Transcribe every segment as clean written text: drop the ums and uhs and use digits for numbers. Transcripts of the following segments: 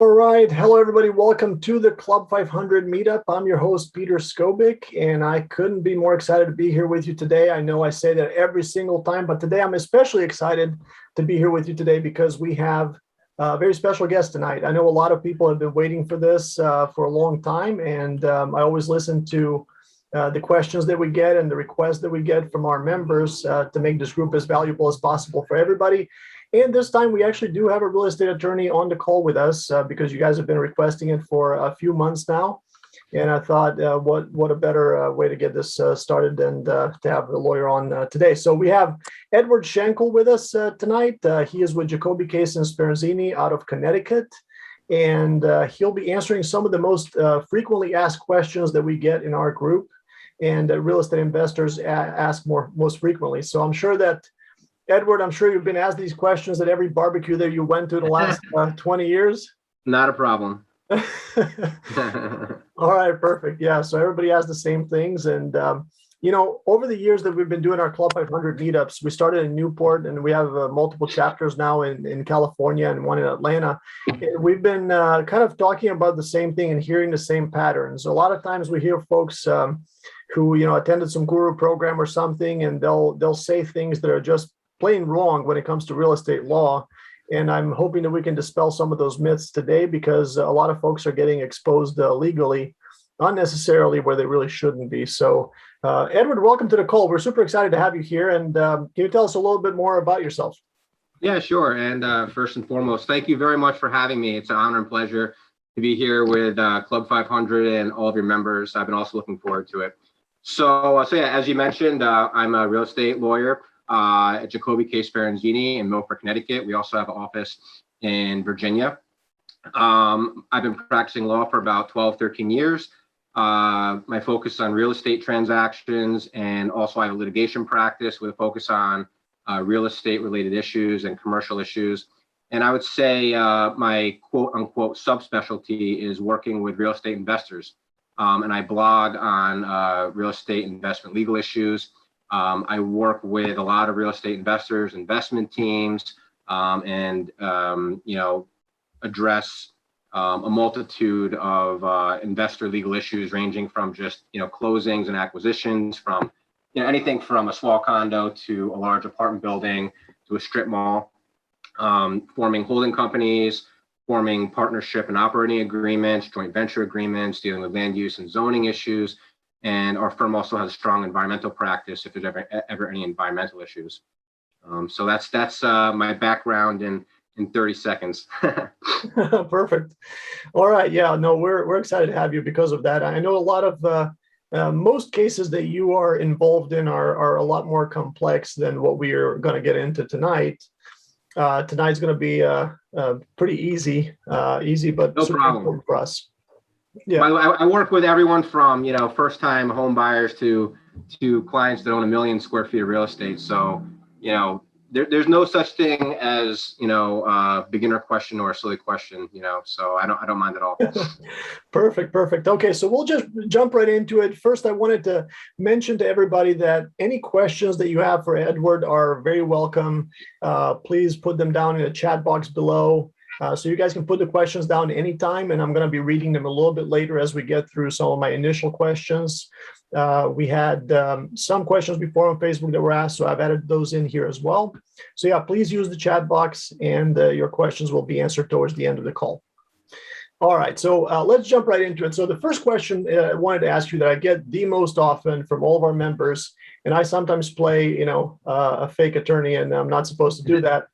All right. Hello, everybody. Welcome to the Club 500 meetup. I'm your host, Peter Skobik, and I couldn't be more excited to be here with you today. I know I say that every single time, but today I'm especially excited to be here with you today because we have a very special guest tonight. I know a lot of people have been waiting for this for a long time, and I always listen to the questions that we get and the requests that we get from our members to make this group as valuable as possible for everybody. And this time we actually do have a real estate attorney on the call with us because you guys have been requesting it for a few months now. And I thought, what a better way to get this started than to have the lawyer on today. So we have Edward Schenkel with us tonight. He is with Jacoby Case and Speranzini out of Connecticut. And he'll be answering some of the most frequently asked questions that we get in our group and real estate investors ask most frequently. So I'm sure that Edward, I'm sure you've been asked these questions at every barbecue that you went to in the last 20 years. Not a problem. All right, perfect. Yeah, so everybody has the same things. And, over the years that we've been doing our Club 500 meetups, we started in Newport and we have multiple chapters now in California and one in Atlanta. And we've been kind of talking about the same thing and hearing the same patterns. A lot of times we hear folks who, attended some guru program or something, and they'll say things that are just plain wrong when it comes to real estate law. And I'm hoping that we can dispel some of those myths today because a lot of folks are getting exposed legally unnecessarily where they really shouldn't be. So Edward, welcome to the call. We're super excited to have you here. And can you tell us a little bit more about yourself? Yeah, sure. And first and foremost, thank you very much for having me. It's an honor and pleasure to be here with Club 500 and all of your members. I've been also looking forward to it. So yeah, as you mentioned, I'm a real estate lawyer at Jacoby Case Speranzini in Milford, Connecticut. We also have an office in Virginia. I've been practicing law for about 12, 13 years. My focus is on real estate transactions, and also I have a litigation practice with a focus on real estate related issues and commercial issues. And I would say my quote unquote subspecialty is working with real estate investors. And I blog on real estate investment legal issues. I work with a lot of real estate investors, investment teams, and address a multitude of investor legal issues, ranging from just closings and acquisitions, from anything from a small condo to a large apartment building to a strip mall, forming holding companies, forming partnership and operating agreements, joint venture agreements, dealing with land use and zoning issues. And our firm also has a strong environmental practice if there's ever any environmental issues. So that's my background in 30 seconds. Perfect. All right. Yeah, no, we're excited to have you because of that. I know a lot of most cases that you are involved in are a lot more complex than what we are going to get into tonight. Tonight's going to be pretty easy, but no super problem important for us. Yeah. By the way, I work with everyone from first-time home buyers to clients that own 1 million square feet of real estate. So there's no such thing as a beginner question or a silly question. So I don't mind at all. Perfect. Okay, so we'll just jump right into it. First, I wanted to mention to everybody that any questions that you have for Edward are very welcome. Please put them down in the chat box below. So you guys can put the questions down anytime, and I'm going to be reading them a little bit later as we get through some of my initial questions. We had some questions before on Facebook that were asked, so I've added those in here as well. So yeah, please use the chat box, and your questions will be answered towards the end of the call. All right, so let's jump right into it. So the first question I wanted to ask you that I get the most often from all of our members, and I sometimes play, a fake attorney, and I'm not supposed to do that.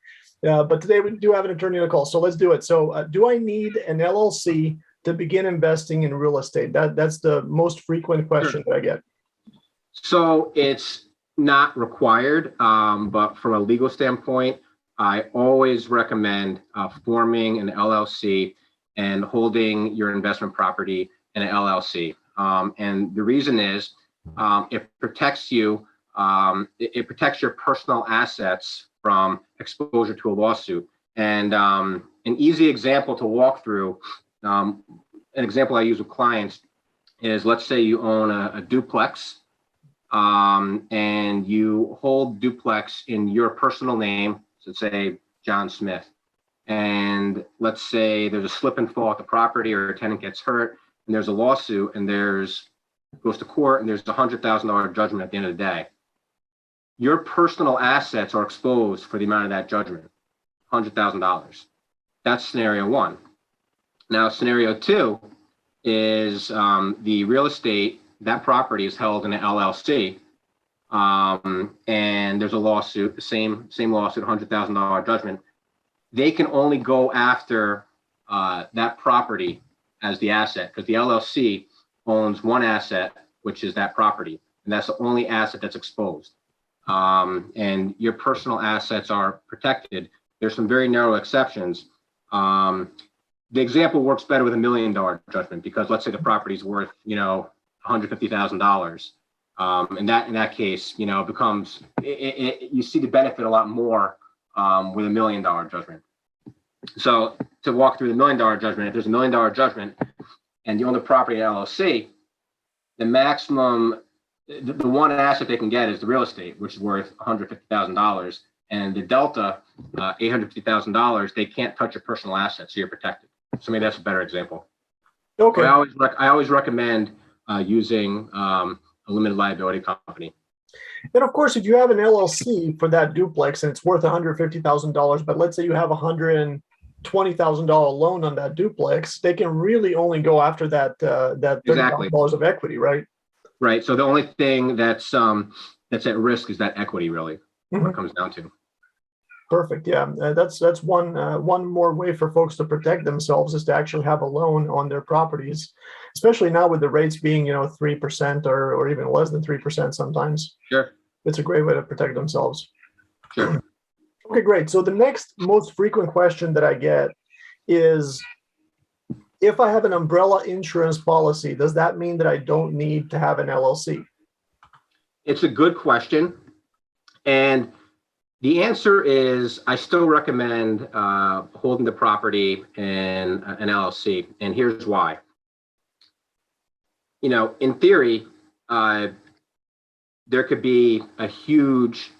But today we do have an attorney on the call, so let's do it. So do I need an LLC to begin investing in real estate? That's the most frequent question that I get. So it's not required, but from a legal standpoint, I always recommend forming an LLC and holding your investment property in an LLC. And the reason is it protects you, it protects your personal assets from exposure to a lawsuit. And an easy example to walk through, an example I use with clients is, let's say you own a duplex and you hold duplex in your personal name, so say John Smith. and let's say there's a slip and fall at the property, or a tenant gets hurt, and there's a lawsuit, and goes to court, and there's a $100,000 judgment at the end of the day. Your personal assets are exposed for the amount of that judgment, $100,000. That's scenario one. Now, scenario two is the real estate, that property is held in an LLC, and there's a lawsuit, the same lawsuit, $100,000 judgment. They can only go after that property as the asset, because the LLC owns one asset, which is that property, and that's the only asset that's exposed. And your personal assets are protected. There's some very narrow exceptions. The example works better with $1 million judgment, because let's say the property is worth, $150,000. In that case, it becomes, you see the benefit a lot more with $1 million judgment. So to walk through the $1 million judgment, if there's $1 million judgment and you own the property in LLC, the maximum, the one asset they can get is the real estate, which is worth $150,000, and the delta, $850,000. They can't touch your personal assets, so you're protected. So maybe that's a better example. Okay. So I always recommend using a limited liability company. And of course, if you have an LLC for that duplex and it's worth $150,000, but let's say you have $120,000 loan on that duplex, they can really only go after that $30,000 of equity, right? Right. So the only thing that's at risk is that equity, really, what it comes down to. Perfect. Yeah, that's one more way for folks to protect themselves, is to actually have a loan on their properties, especially now with the rates being 3% or even less than 3% sometimes. Sure. It's a great way to protect themselves. Sure. Okay, great. So the next most frequent question that I get is, if I have an umbrella insurance policy, does that mean that I don't need to have an LLC? It's a good question. And the answer is, I still recommend holding the property in an LLC. And here's why. In theory, there could be a huge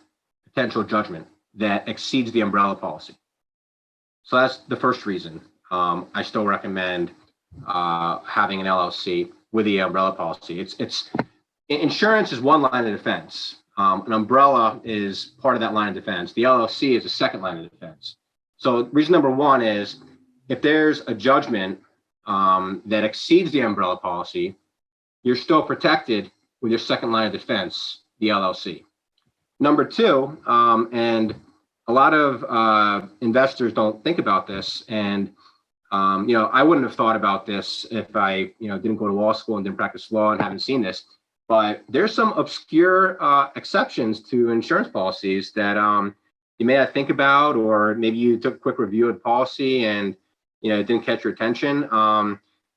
potential judgment that exceeds the umbrella policy. So that's the first reason I still recommend having an LLC with the umbrella policy. It's insurance is one line of defense. An umbrella is part of that line of defense. The LLC is a second line of defense. So reason number one is, if there's a judgment that exceeds the umbrella policy, you're still protected with your second line of defense, the LLC. Number two, and a lot of investors don't think about this, and I wouldn't have thought about this if I didn't go to law school and didn't practice law and haven't seen this. But there's some obscure exceptions to insurance policies that you may not think about, or maybe you took a quick review of the policy and it didn't catch your attention.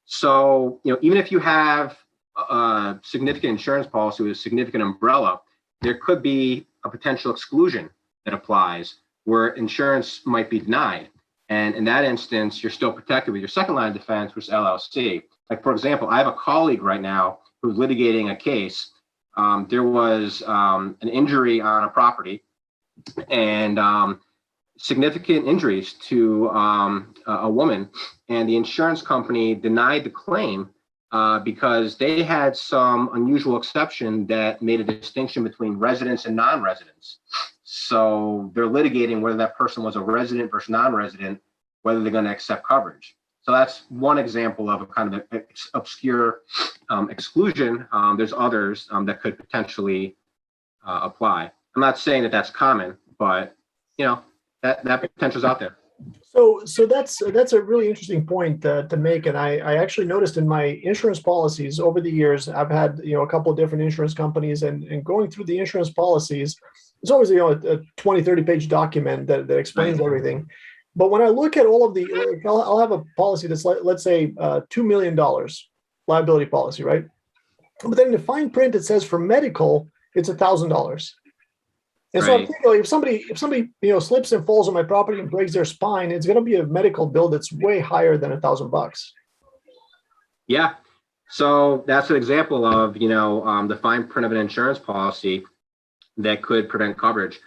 So even if you have a significant insurance policy with a significant umbrella, there could be a potential exclusion that applies where insurance might be denied. And in that instance, you're still protected with your second line of defense, which is LLC. Like, for example, I have a colleague right now who's litigating a case. There was an injury on a property, and significant injuries to a woman, and the insurance company denied the claim because they had some unusual exception that made a distinction between residents and non-residents. So they're litigating whether that person was a resident versus non-resident, whether they're going to accept coverage. So that's one example of a kind of obscure exclusion. There's others that could potentially apply. I'm not saying that that's common, but that potential is out there. So that's a really interesting point to make, and I actually noticed in my insurance policies over the years, I've had a couple of different insurance companies, and going through the insurance policies, it's always a 20-30 page document that explains everything. But when I look at all of the, I'll have a policy that's let's say $2 million liability policy, right? But then in the fine print it says for medical it's $1,000. And so I'm thinking, if somebody slips and falls on my property and breaks their spine, it's going to be a medical bill that's way higher than $1,000. Yeah. So that's an example of the fine print of an insurance policy that could prevent coverage.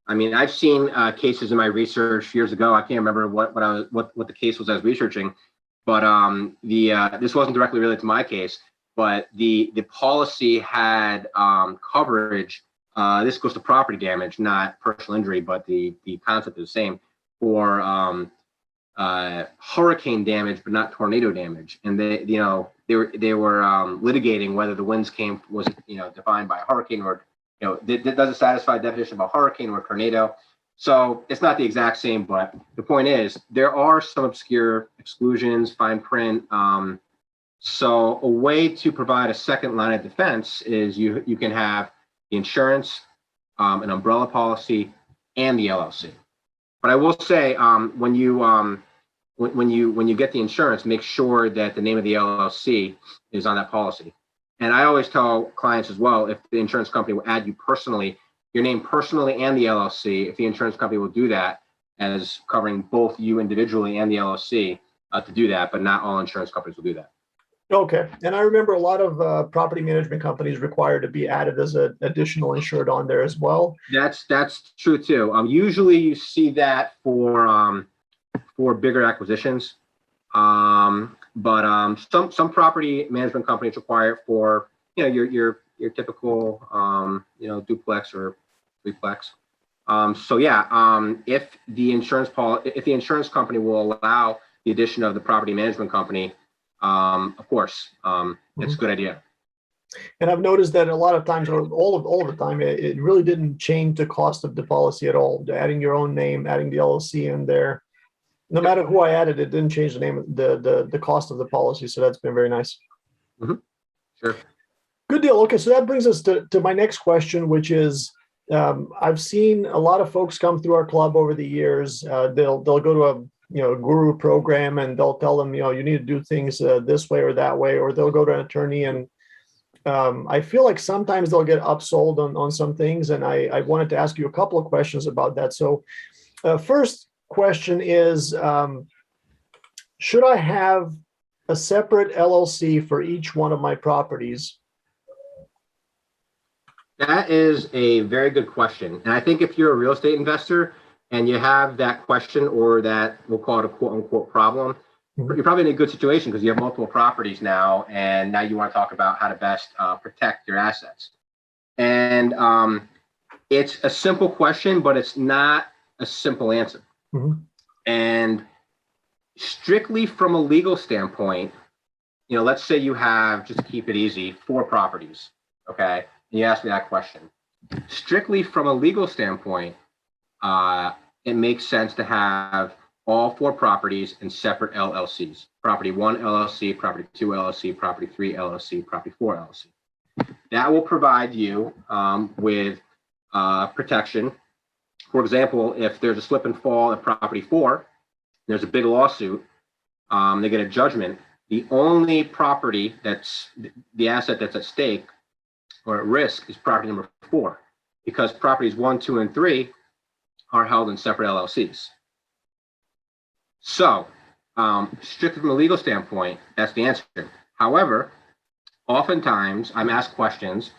I mean, I've seen cases in my research years ago. I can't remember what the case was I was researching, but this wasn't directly related to my case, but the policy had coverage. This goes to property damage, not personal injury, but the concept is the same for hurricane damage, but not tornado damage. And they were litigating whether the winds was defined by a hurricane or that doesn't satisfy the definition of a hurricane or a tornado. So it's not the exact same, but the point is there are some obscure exclusions, fine print. So a way to provide a second line of defense is you can have the insurance, an umbrella policy, and the LLC. But I will say when you get the insurance, make sure that the name of the LLC is on that policy. And I always tell clients as well, if the insurance company will add you personally, your name personally and the LLC, if the insurance company will do that as covering both you individually and the LLC to do that, but not all insurance companies will do that. Okay. And I remember a lot of property management companies require to be added as an additional insured on there as well. That's true too. Usually you see that for bigger acquisitions. But some property management companies require it for your typical duplex or threeplex. So yeah, if the insurance company will allow the addition of the property management company, of course, it's a good idea. And I've noticed that a lot of times, or all the time, it really didn't change the cost of the policy at all. Adding your own name, adding the LLC in there. No matter who I added, it didn't change the name of the cost of the policy. So that's been very nice. Mm-hmm. Sure. Good deal. Okay, so that brings us to my next question, which is I've seen a lot of folks come through our club over the years. They'll go to a guru program and they'll tell them you need to do things this way or that way, or they'll go to an attorney and I feel like sometimes they'll get upsold on some things, and I wanted to ask you a couple of questions about that. So first question is, should I have a separate LLC for each one of my properties? That is a very good question. And I think if you're a real estate investor and you have that question, or that, we'll call it a quote unquote problem, you're probably in a good situation because you have multiple properties now, and now you want to talk about how to best protect your assets. And it's a simple question, but it's not a simple answer. Mm-hmm. And strictly from a legal standpoint, let's say you have, just to keep it easy, 4 properties, okay? And you ask me that question. Strictly from a legal standpoint, it makes sense to have all 4 properties in separate LLCs. Property 1 LLC, property 2 LLC, property 3 LLC, property 4 LLC. That will provide you with protection. For example, if there's a slip and fall at property 4, there's a big lawsuit, they get a judgment, the only property that's the asset that's at stake or at risk is property number 4, because properties 1, 2, and 3 are held in separate LLCs. So, strictly from a legal standpoint, that's the answer. However, oftentimes I'm asked questions,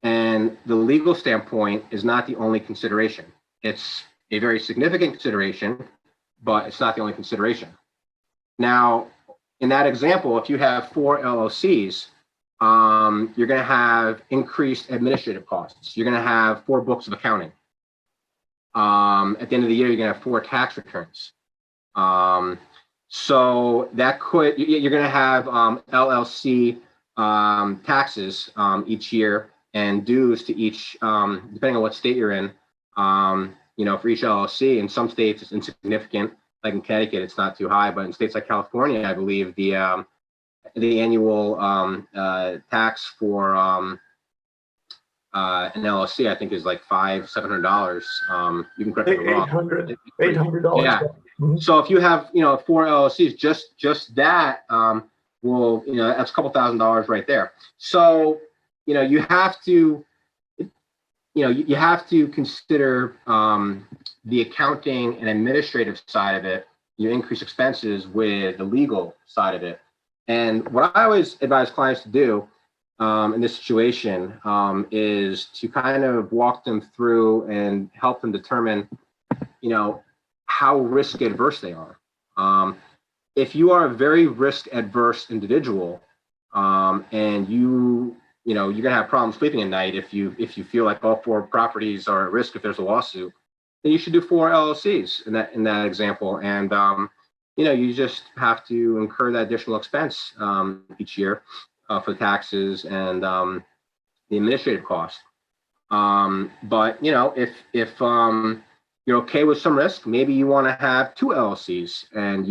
and the legal standpoint is not the only consideration. It's a very significant consideration, but it's not the only consideration. Now, in that example, if you have 4 LLCs, you're going to have increased administrative costs. You're going to have 4 books of accounting. At the end of the year, you're going to have 4 tax returns. So that you're going to have LLC taxes each year, and dues to each, depending on what state you're in, for each LLC. In some states, it's insignificant. Like in Connecticut, it's not too high, but in states like California, I believe the annual tax for an LLC, I think, is like $500-700. You can correct me if I'm wrong. $800. Yeah. Mm-hmm. So if you have 4 LLCs, just that will that's a couple $1,000s right there. So you have to you have to consider the accounting and administrative side of it. You increase expenses with the legal side of it. And what I always advise clients to do in this situation is to kind of walk them through and help them determine, how risk adverse they are. If you are a very risk adverse individual, and you're gonna have problems sleeping at night if you feel like all four properties are at risk if there's a lawsuit, then you should do four LLCs in that example, and you just have to incur that additional expense each year for taxes and the administrative costs. But if you're okay with some risk, maybe you want to have two LLCs, and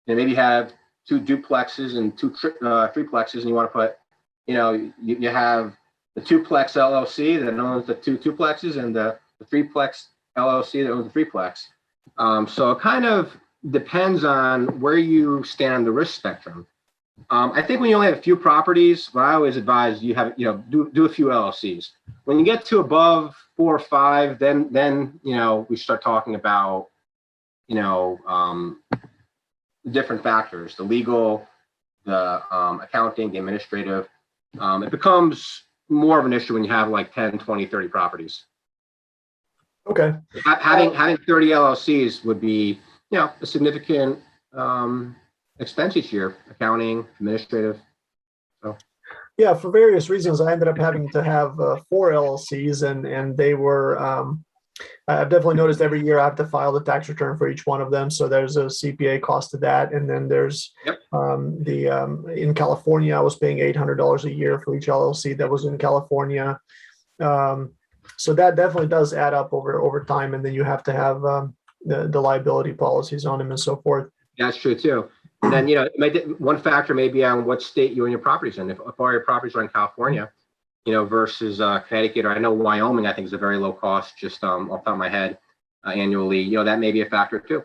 maybe you have two duplexes and two threeplexes, and you want to put, you have the twoplex LLC that owns the two duplexes, and the threeplex LLC that owns the threeplex. So it kind of depends on where you stand on the risk spectrum. I think when you only have a few properties, what I always advise you have, do a few LLCs. When you get to above 4 or 5, then we start talking about, different factors, the legal, the accounting, the administrative. It becomes more of an issue when you have like 10, 20, 30 properties. Okay. Having 30 LLCs would be, a significant expense each year, accounting, administrative. So. Yeah, for various reasons, I ended up having to have 4 LLCs, and they were. I've definitely noticed every year I have to file the tax return for each one of them, so there's a CPA cost to that, and then there's in California I was paying $800 a year for each LLC that was in California. So that definitely does add up over time, and then you have to have the liability policies on them and so forth. That's true too. And then one factor may be on what state you own your properties in. If all your properties are in California, versus Connecticut, or I know Wyoming, I think is a very low cost, just off the top of my head, annually. That may be a factor too.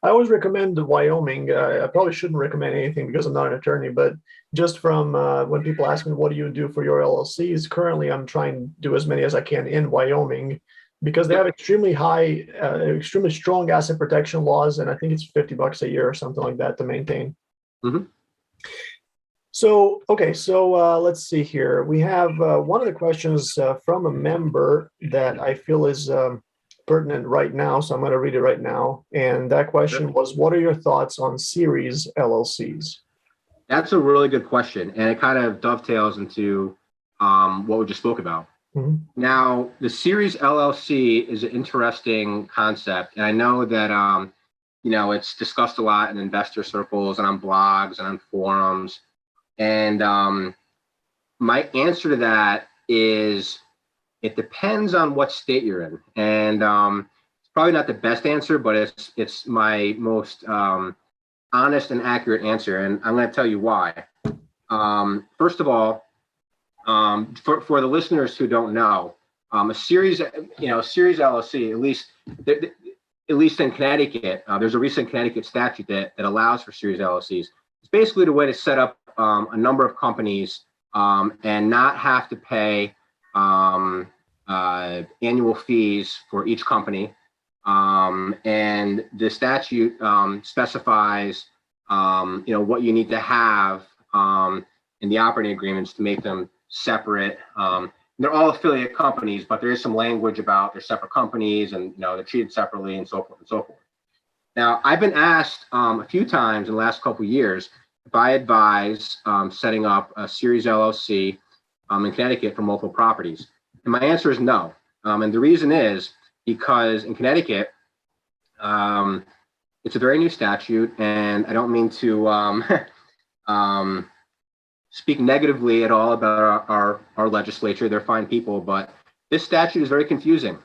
I always recommend Wyoming. I probably shouldn't recommend anything because I'm not an attorney, but just from when people ask me, what do you do for your LLCs? Currently, I'm trying to do as many as I can in Wyoming because they have extremely high, extremely strong asset protection laws. And I think it's $50 a year or something like that to maintain. Mm-hmm. So, okay, let's see here. We have one of the questions from a member that I feel is pertinent right now, so I'm going to read it right now. And that question was, what are your thoughts on series LLCs? That's a really good question, and it kind of dovetails into what we just spoke about. Mm-hmm. Now, the series LLC is an interesting concept, and I know that it's discussed a lot in investor circles and on blogs and on forums. And my answer to that is it depends on what state you're in. And it's probably not the best answer, but it's my most honest and accurate answer. And I'm going to tell you why. First of all, for the listeners who don't know, a series LLC, at least in Connecticut, there's a recent Connecticut statute that allows for series LLCs. It's basically the way to set up a number of companies and not have to pay annual fees for each company. And the statute specifies, what you need to have in the operating agreements to make them separate. They're all affiliate companies, but there is some language about they're separate companies and they're treated separately and so forth and so forth. Now, I've been asked a few times in the last couple of years if I advise setting up a series LLC in Connecticut for multiple properties. And my answer is no. And the reason is because in Connecticut, it's a very new statute, and I don't mean to speak negatively at all about our legislature. They're fine people, but this statute is very confusing.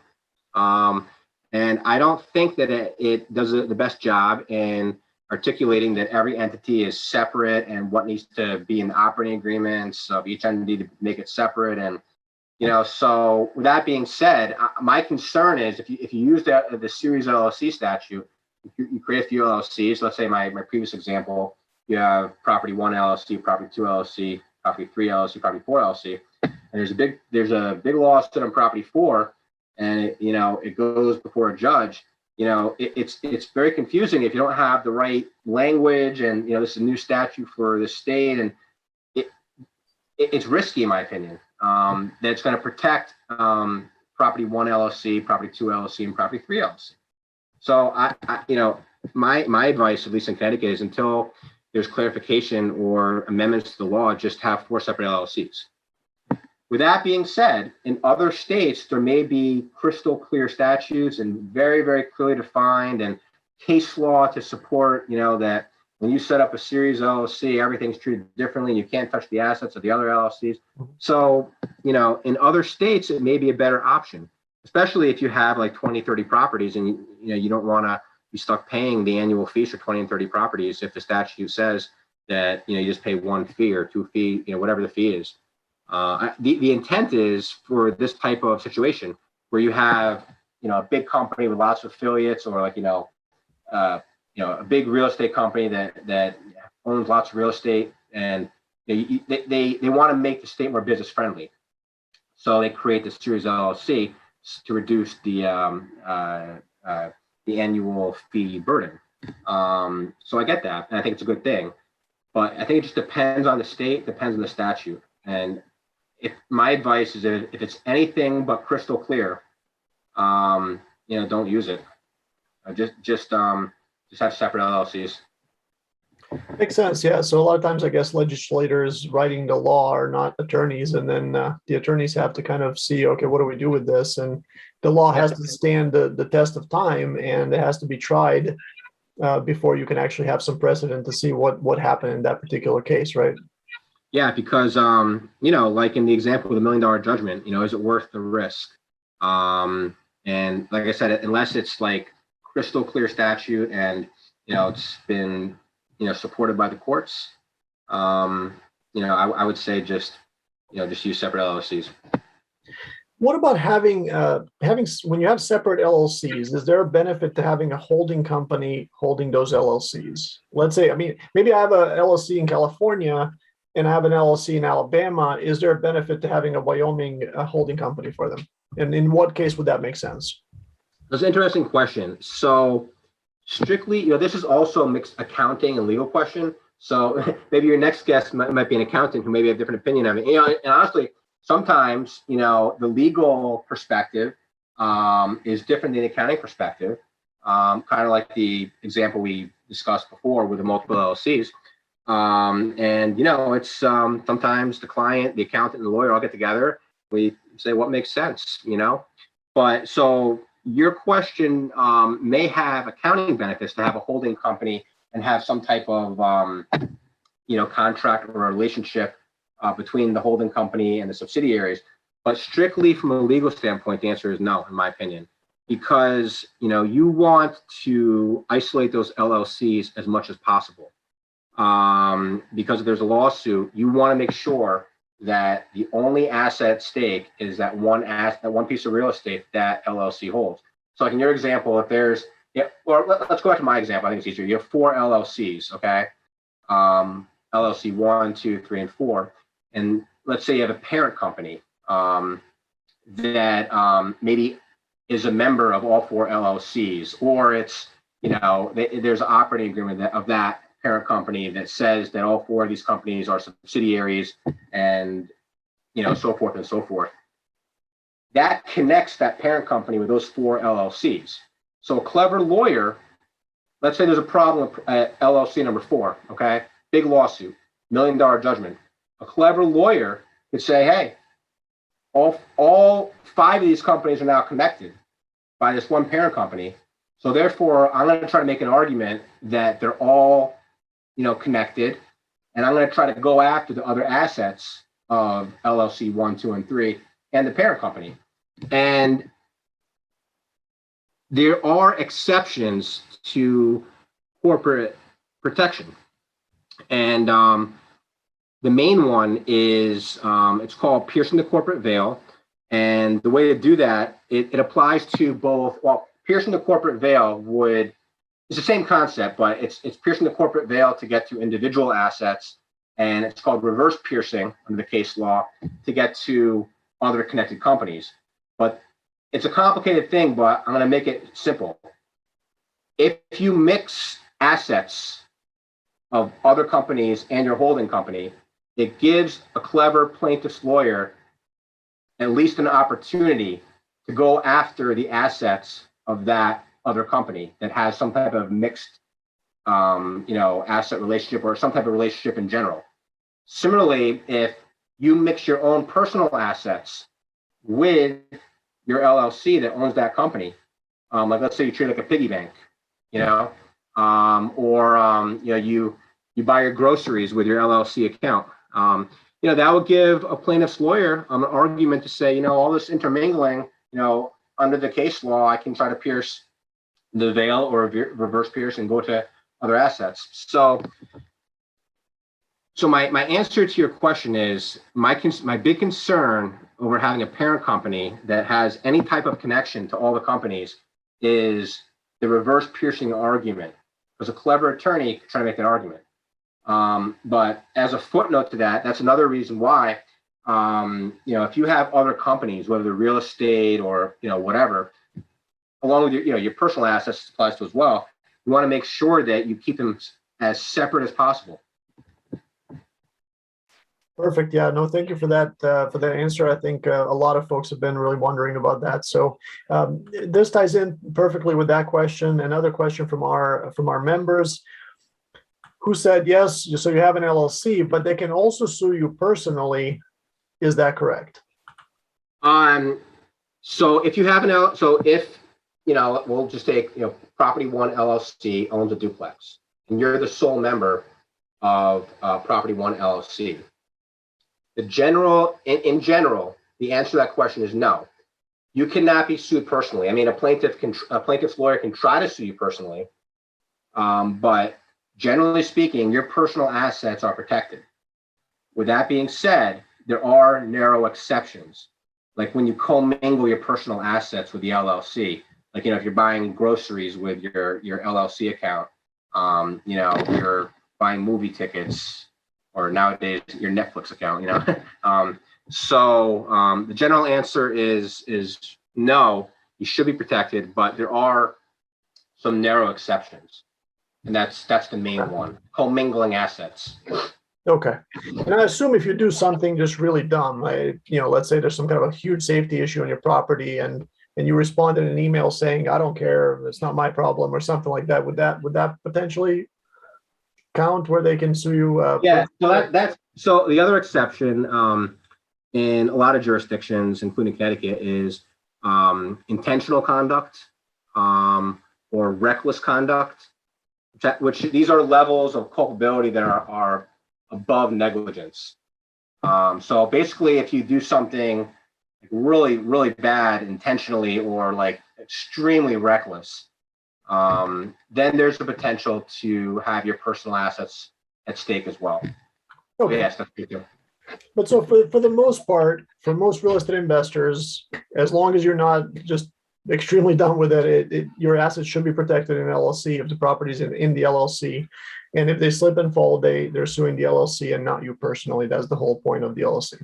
And I don't think that it does the best job in articulating that every entity is separate and what needs to be in the operating agreements of each entity to make it separate. And, so with that being said, my concern is if you use the series LLC statute, you create a few LLCs. Let's say my previous example, you have property 1 LLC, property 2 LLC, property 3 LLC, property 4 LLC. And there's a big lawsuit on property 4, and it goes before a judge. It's very confusing if you don't have the right language, and this is a new statute for the state, and it's risky in my opinion. That it's going to protect property 1 LLC, property 2 LLC, and property 3 LLC. So my advice, at least in Connecticut, is until there's clarification or amendments to the law, just have 4 separate LLCs. With that being said, in other states, there may be crystal clear statutes and very, very clearly defined and case law to support, that when you set up a series LLC, everything's treated differently. You can't touch the assets of the other LLCs. So, in other states, it may be a better option, especially if you have like 20, 30 properties and, you don't want to be stuck paying the annual fees for 20 and 30 properties if the statute says that, you just pay 1 fee or 2 fee, whatever the fee is. The intent is for this type of situation where you have, a big company with lots of affiliates, or like, a big real estate company that owns lots of real estate, and they want to make the state more business friendly. So they create this series LLC to reduce the annual fee burden. So I get that, and I think it's a good thing, but I think it just depends on the state, depends on the statute. And if my advice is that if it's anything but crystal clear, don't use it. Just have separate LLCs. Makes sense. Yeah. So a lot of times, I guess legislators writing the law are not attorneys, and then the attorneys have to kind of see, okay, what do we do with this? And the law has to stand the test of time, and it has to be tried before you can actually have some precedent to see what happened in that particular case, right? Yeah, because like in the example of the $1 million judgment, is it worth the risk? And like I said, unless it's like crystal clear statute and it's been supported by the courts, I would say just use separate LLCs. What about having when you have separate LLCs, is there a benefit to having a holding company holding those LLCs? Let's say, maybe I have a LLC in California and I have an LLC in Alabama. Is there a benefit to having a Wyoming holding company for them? And in what case would that make sense? That's an interesting question. So strictly, this is also a mixed accounting and legal question. So maybe your next guest might be an accountant who maybe have a different opinion on it. And honestly, sometimes, the legal perspective is different than the accounting perspective, kind of like the example we discussed before with the multiple LLCs. And, it's sometimes the client, the accountant, and the lawyer all get together. We say what makes sense, But so your question may have accounting benefits to have a holding company and have some type of, contract or relationship between the holding company and the subsidiaries. But strictly from a legal standpoint, the answer is no, in my opinion, because, you want to isolate those LLCs as much as possible. Because if there's a lawsuit, you want to make sure that the only asset at stake is that one piece of real estate that LLC holds. So like in your example, if there's, let's go back to my example. I think it's easier. You have 4 LLCs, okay? LLC 1, 2, 3, and 4. And let's say you have a parent company that maybe is a member of all 4 LLCs, or it's, there's an operating agreement of that parent company that says that all 4 of these companies are subsidiaries and, so forth and so forth. That connects that parent company with those 4 LLCs. So a clever lawyer, let's say there's a problem at LLC number 4, okay? Big lawsuit, $1 million judgment. A clever lawyer could say, hey, all 5 of these companies are now connected by this one parent company. So therefore, I'm going to try to make an argument that they're all, connected, and I'm going to try to go after the other assets of LLC 1, 2, and 3 and the parent company. And there are exceptions to corporate protection. And the main one is, it's called piercing the corporate veil. And the way to do that, it applies to both, piercing the corporate veil it's the same concept, but it's piercing the corporate veil to get to individual assets. And it's called reverse piercing under the case law to get to other connected companies. But it's a complicated thing, but I'm going to make it simple. If you mix assets of other companies and your holding company, it gives a clever plaintiff's lawyer at least an opportunity to go after the assets of that other company that has some type of mixed, asset relationship or some type of relationship in general. Similarly, if you mix your own personal assets with your LLC that owns that company, like let's say you treat it like a piggy bank, you buy your groceries with your LLC account. That would give a plaintiff's lawyer an argument to say, all this intermingling, under the case law, I can try to pierce the veil or reverse pierce and go to other assets. So my answer to your question is my big concern over having a parent company that has any type of connection to all the companies is the reverse piercing argument. Because a clever attorney could try to make that argument. But as a footnote to that, that's another reason why, if you have other companies, whether they're real estate or, whatever, along with your personal assets applies to as well, you want to make sure that you keep them as separate as possible. Perfect. Yeah, no, thank you for that answer. I think a lot of folks have been really wondering about that. So this ties in perfectly with that question. Another question from our members who said, yes, so you have an LLC, but they can also sue you personally. Is that correct? So if you have we'll just take, Property One LLC owns a duplex, and you're the sole member of Property One LLC. In general, the answer to that question is no. You cannot be sued personally. I mean, a plaintiff's lawyer can try to sue you personally, but generally speaking, your personal assets are protected. With that being said, there are narrow exceptions, like when you commingle your personal assets with the LLC. Like, if you're buying groceries with your LLC account, you're buying movie tickets, or nowadays your Netflix account, the general answer is no, you should be protected, but there are some narrow exceptions. And that's the main one, commingling assets. Okay. And I assume if you do something just really dumb, let's say there's some kind of a huge safety issue on your property and you respond in an email saying, I don't care, it's not my problem, or something like that, would that potentially count where they can sue you? So the other exception in a lot of jurisdictions, including Connecticut, is intentional conduct or reckless conduct, which these are levels of culpability that are above negligence. So basically, if you do something really, really bad intentionally or like extremely reckless, then there's the potential to have your personal assets at stake as well. Okay. Yes, that's true. But so for the most part, for most real estate investors, as long as you're not just extremely dumb with it, your assets should be protected in LLC if the property's in the LLC. And if they slip and fall, they're suing the LLC and not you personally. That's the whole point of the LLC.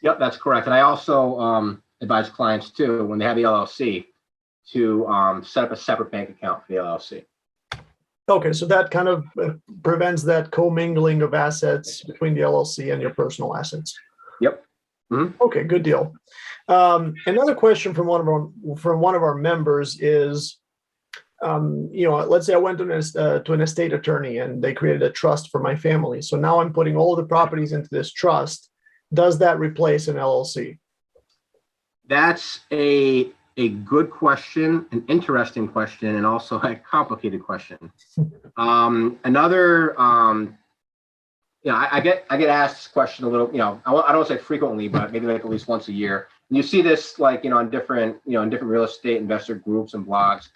Yep, that's correct. And I also advise clients too, when they have the LLC, to set up a separate bank account for the LLC. Okay, so that kind of prevents that commingling of assets between the LLC and your personal assets. Yep. Mm-hmm. Okay, good deal. Another question from one of our members is, let's say I went to an estate attorney and they created a trust for my family. So now I'm putting all the properties into this trust. Does that replace an LLC? That's a good question, an interesting question, and also a complicated question. I get asked this question a little, I don't say frequently, but maybe like at least once a year. And you see this like, in different real estate investor groups and blogs,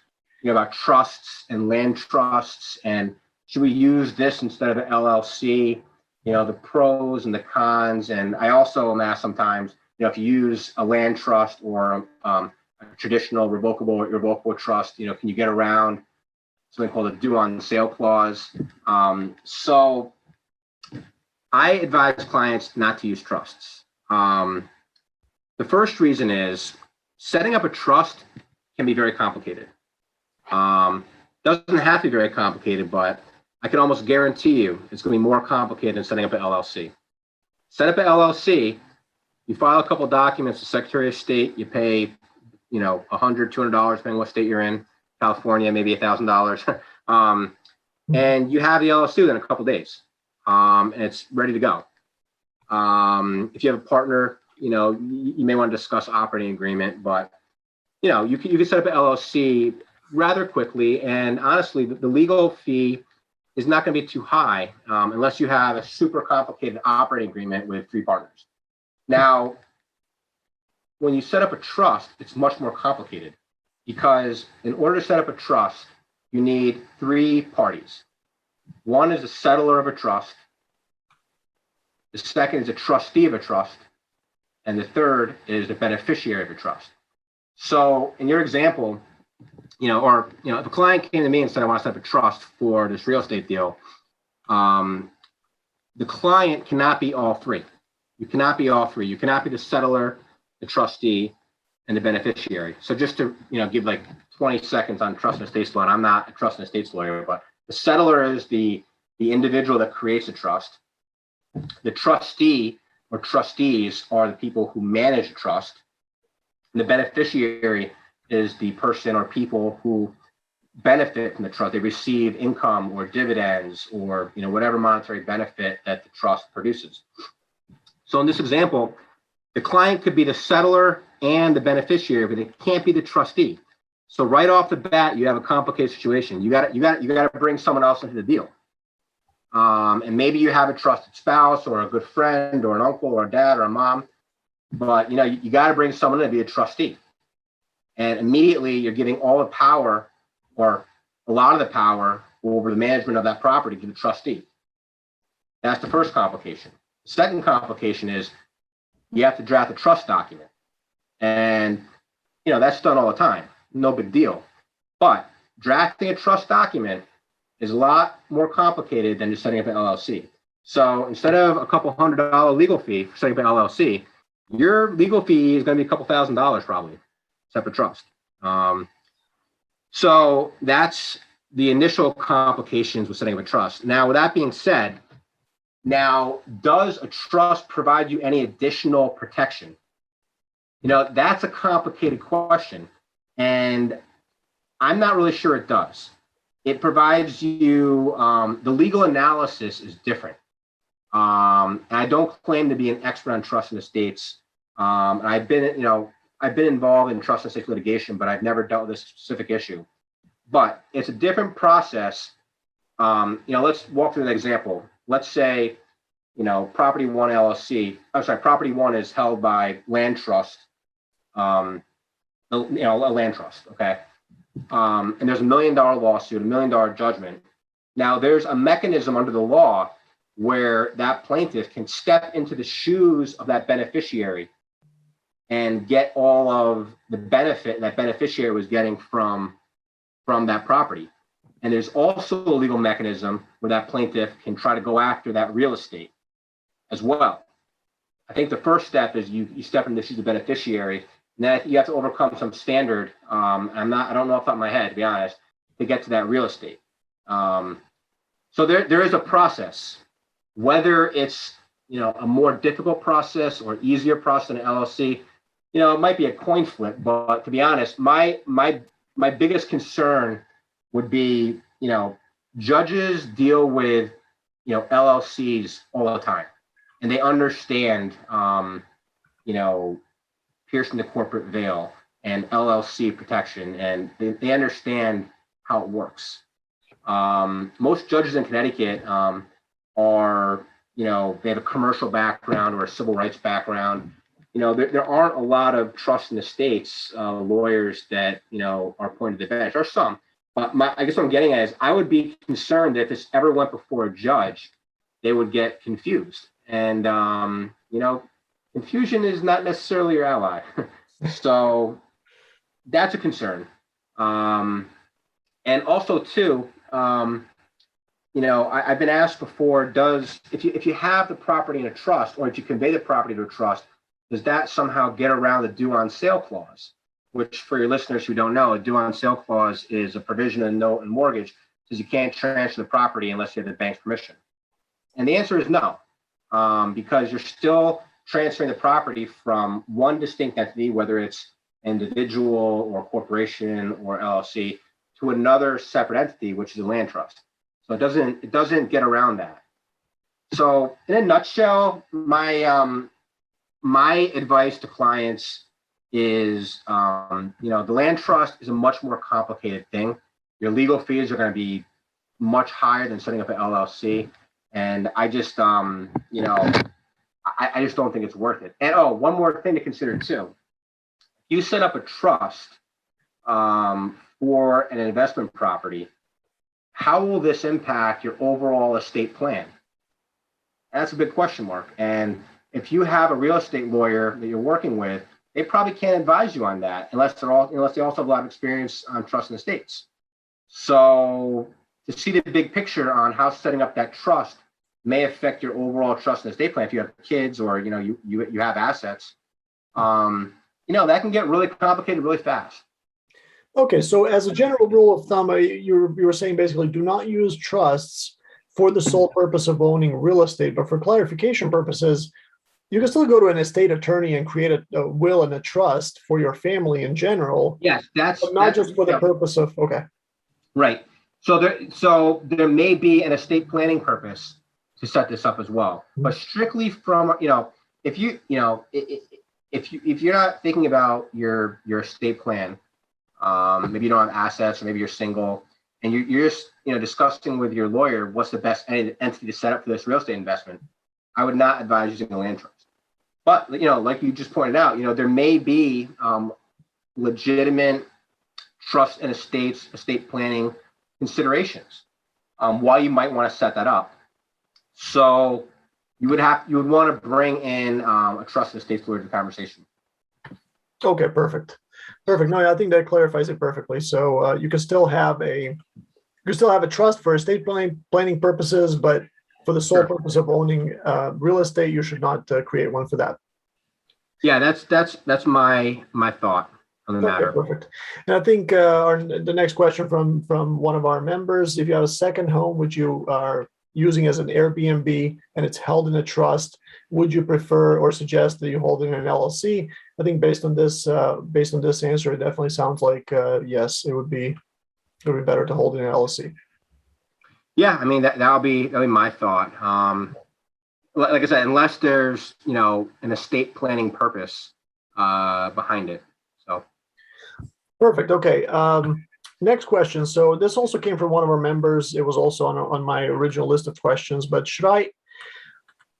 about trusts and land trusts, and should we use this instead of an LLC? The pros and the cons. And I also am asked sometimes, if you use a land trust or a traditional revocable trust, can you get around something called a due on sale clause? So I advise clients not to use trusts. The first reason is setting up a trust can be very complicated. Doesn't have to be very complicated, but I can almost guarantee you it's going to be more complicated than setting up an LLC. Set up an LLC. You file a couple documents to Secretary of State. You pay, $100, $200, depending what state you're in. California, maybe $1,000. And you have the LLC within a couple days, and it's ready to go. If you have a partner, you may want to discuss operating agreement, but you can set up an LLC rather quickly. And honestly, the legal fee is not going to be too high unless you have a super complicated operating agreement with 3 partners. Now, when you set up a trust, it's much more complicated because in order to set up a trust, you need 3 parties. One is the settlor of a trust. The second is a trustee of a trust. And the third is the beneficiary of a trust. So in your example, if a client came to me and said, I want to set up a trust for this real estate deal, the client cannot be all 3. You cannot be all 3. You cannot be the settlor, the trustee, and the beneficiary. So just to give like 20 seconds on trust and estates law, and I'm not a trust and estates lawyer, but the settlor is the individual that creates the trust. The trustee or trustees are the people who manage the trust. And the beneficiary is the person or people who benefit from the trust. They receive income or dividends or whatever monetary benefit that the trust produces. So in this example, the client could be the settlor and the beneficiary, but it can't be the trustee. So right off the bat, you have a complicated situation. You got to bring someone else into the deal. And maybe you have a trusted spouse or a good friend or an uncle or a dad or a mom, but you got to bring someone in to be a trustee. And immediately you're giving all the power or a lot of the power over the management of that property to the trustee. That's the first complication. The second complication is you have to draft a trust document. And, that's done all the time. No big deal. But drafting a trust document is a lot more complicated than just setting up an LLC. So instead of a couple $100 legal fee for setting up an LLC, your legal fee is going to be a couple $1,000s probably, separate trust. So that's the initial complications with setting up a trust. Now, with that being said, does a trust provide you any additional protection? That's a complicated question, and I'm not really sure it does. It provides you, the legal analysis is different. And I don't claim to be an expert on trust and estates. And I've been involved in trust and estate litigation, but I've never dealt with this specific issue. But it's a different process. Let's walk through an example. Let's say, Property One LLC. Property One is held by land trust. A land trust. Okay. And there's $1 million lawsuit, $1 million judgment. Now, there's a mechanism under the law where that plaintiff can step into the shoes of that beneficiary and get all of the benefit that beneficiary was getting from that property. And there's also a legal mechanism where that plaintiff can try to go after that real estate as well. I think the first step is you step into the shoes of the beneficiary, and then you have to overcome some standard. I don't know off the top of my head, to be honest, to get to that real estate. So there is a process. Whether it's a more difficult process or easier process than an LLC, it might be a coin flip. But to be honest, my biggest concern would be judges deal with LLCs all the time, and they understand piercing the corporate veil and LLC protection, and they understand how it works. Most judges in Connecticut are, they have a commercial background or a civil rights background. There aren't a lot of trust and estates lawyers that, are appointed to the bench. There are some, but I guess what I'm getting at is I would be concerned that if this ever went before a judge, they would get confused. And, confusion is not necessarily your ally. So that's a concern. And also too, I've been asked before, if you have the property in a trust, or if you convey the property to a trust, does that somehow get around the due on sale clause? Which, for your listeners who don't know, a due on sale clause is a provision in a note and mortgage, says you can't transfer the property unless you have the bank's permission. And the answer is no. because you're still transferring the property from one distinct entity, whether it's individual or corporation or LLC, to another separate entity, which is a land trust. So it doesn't get around that. So in a nutshell, my advice to clients is, the land trust is a much more complicated thing. Your legal fees are going to be much higher than setting up an LLC. And I just, I just don't think it's worth it. And one more thing to consider too. You set up a trust for an investment property. How will this impact your overall estate plan? That's a big question mark. And if you have a real estate lawyer that you're working with, they probably can't advise you on that unless they also have a lot of experience on trust and estates. So to see the big picture on how setting up that trust may affect your overall trust and estate plan, if you have kids or you have assets, that can get really complicated really fast. Okay, so as a general rule of thumb, you were saying basically do not use trusts for the sole purpose of owning real estate, but for clarification purposes, you can still go to an estate attorney and create a will and a trust for your family in general. Yes, but not just for the purpose of, okay. Right. So there may be an estate planning purpose to set this up as well, but strictly from, if you're not thinking about your estate plan, maybe you don't have assets, or maybe you're single, and you're just discussing with your lawyer what's the best entity to set up for this real estate investment, I would not advise using a land trust. But like you just pointed out, there may be legitimate trust and estate planning considerations why you might want to set that up. So you would want to bring in a trust and estates lawyer to the conversation. Okay, perfect. No, I think that clarifies it perfectly. So you can still have a trust for estate planning purposes, but for the sole purpose of owning real estate, you should not create one for that. Yeah, that's my thought on the matter. Perfect. And I think the next question from one of our members: if you have a second home which you are using as an Airbnb and it's held in a trust, would you prefer or suggest that you hold it in an LLC? I think based on this answer, it definitely sounds like yes, it would be better to hold it in an LLC. Yeah, I mean that'll be my thought. Like I said, unless there's an estate planning purpose behind it. So perfect. Okay. Next question. So this also came from one of our members. It was also on my original list of questions. But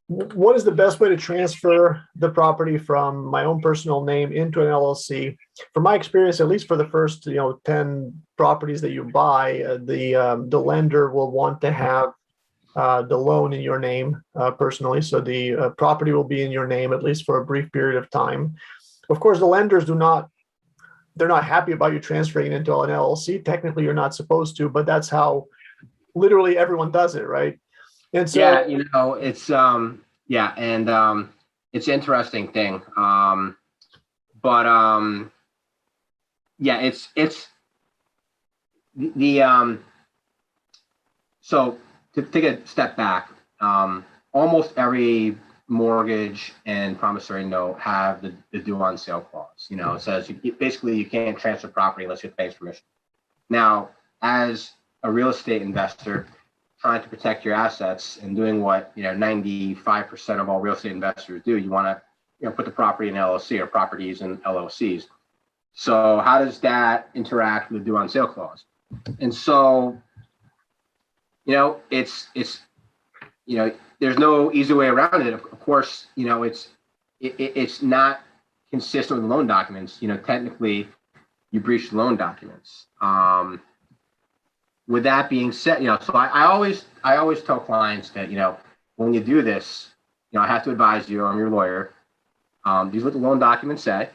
what is the best way to transfer the property from my own personal name into an LLC? From my experience, at least for the first 10 properties that you buy, the lender will want to have the loan in your name personally. So the property will be in your name, at least for a brief period of time. Of course, the lenders they're not happy about you transferring it into an LLC. Technically, you're not supposed to, but that's how literally everyone does it, right? And so it's it's an interesting thing. So to take a step back, almost every mortgage and promissory note have the due on sale clause. It says basically you can't transfer property unless you have the bank's permission. Now, as a real estate investor trying to protect your assets and doing what 95% of all real estate investors do, you want to put the property in LLC or properties in LLCs. So how does that interact with the due on sale clause? And so there's no easy way around it. Of course, it's not consistent with the loan documents. Technically, you breached the loan documents. With that being said, so I always tell clients that when you do this, I have to advise you. I'm your lawyer. These are what the loan documents say,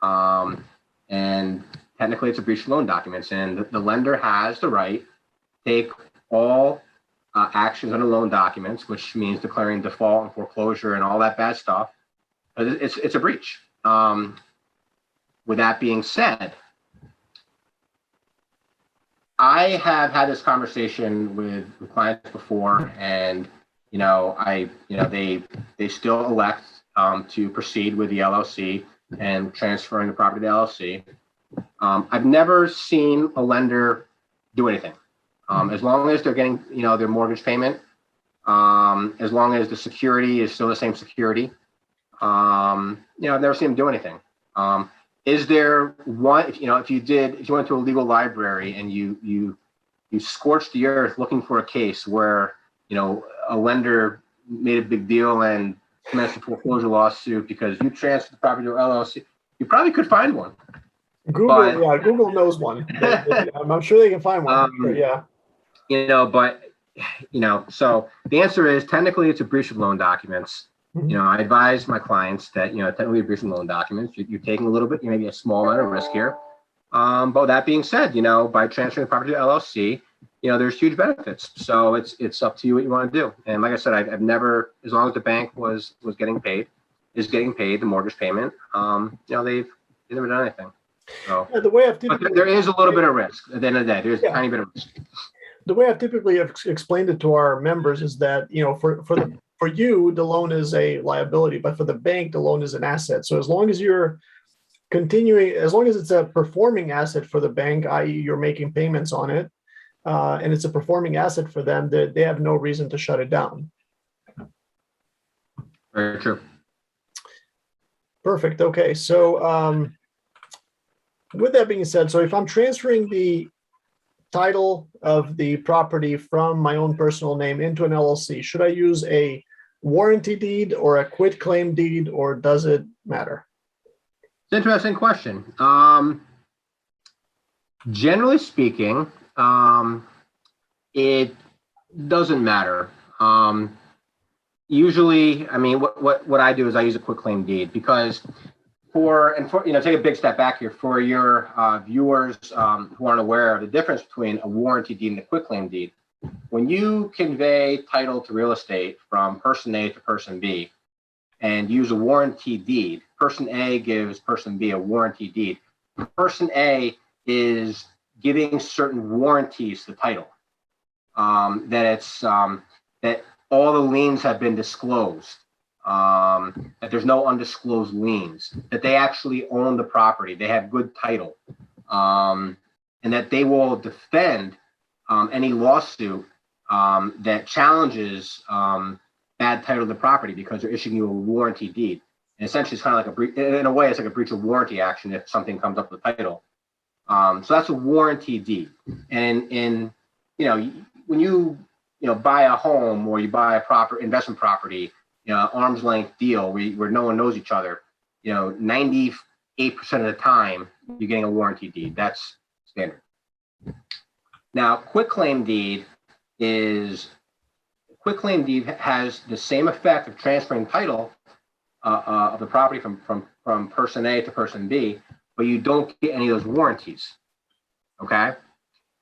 and technically, it's a breach of loan documents, and the lender has the right to take all actions under loan documents, which means declaring default and foreclosure and all that bad stuff. It's a breach. With that being said, I have had this conversation with clients before, and they still elect to proceed with the LLC and transferring the property to the LLC. I've never seen a lender do anything. As long as they're getting, their mortgage payment, as long as the security is still the same security, I've never seen them do anything. Is there one, if you went to a legal library and you scorched the earth looking for a case where, a lender made a big deal and commenced a foreclosure lawsuit because you transferred the property to LLC, you probably could find one. Google knows one. I'm sure they can find one. Sure, yeah. So the answer is technically it's a breach of loan documents. I advise my clients that, technically a breach of loan documents, you're taking a little bit, maybe a small amount of risk here. But that being said, by transferring the property to LLC, there's huge benefits. So it's up to you what you want to do. And like I said, I've never, as long as the bank is getting paid the mortgage payment, they've never done anything. So the way I've but there is a little bit of risk at the end of the day. There's a tiny bit of risk. The way I've typically explained it to our members is that, for you, the loan is a liability, but for the bank, the loan is an asset. So as long as it's a performing asset for the bank, i.e. you're making payments on it, and it's a performing asset for them, they have no reason to shut it down. Very true. Perfect. Okay. So with that being said, so if I'm transferring the title of the property from my own personal name into an LLC, should I use a warranty deed or a quitclaim deed, or does it matter? It's an interesting question. Generally speaking, it doesn't matter. Usually, what I do is I use a quitclaim deed because take a big step back here for your viewers who aren't aware of the difference between a warranty deed and a quitclaim deed. When you convey title to real estate from person A to person B and use a warranty deed, person A gives person B a warranty deed. Person A is giving certain warranties to the title, that all the liens have been disclosed, that there's no undisclosed liens, that they actually own the property, they have good title, and that they will defend any lawsuit that challenges bad title of the property because they're issuing you a warranty deed. And essentially, it's kind of like in a way, it's like a breach of warranty action if something comes up with the title. So that's a warranty deed. And when you buy a home or you buy a proper investment property, arm's length deal where no one knows each other, 98% of the time you're getting a warranty deed. That's standard. Now, quitclaim deed has the same effect of transferring title of the property from person A to person B, but you don't get any of those warranties. Okay.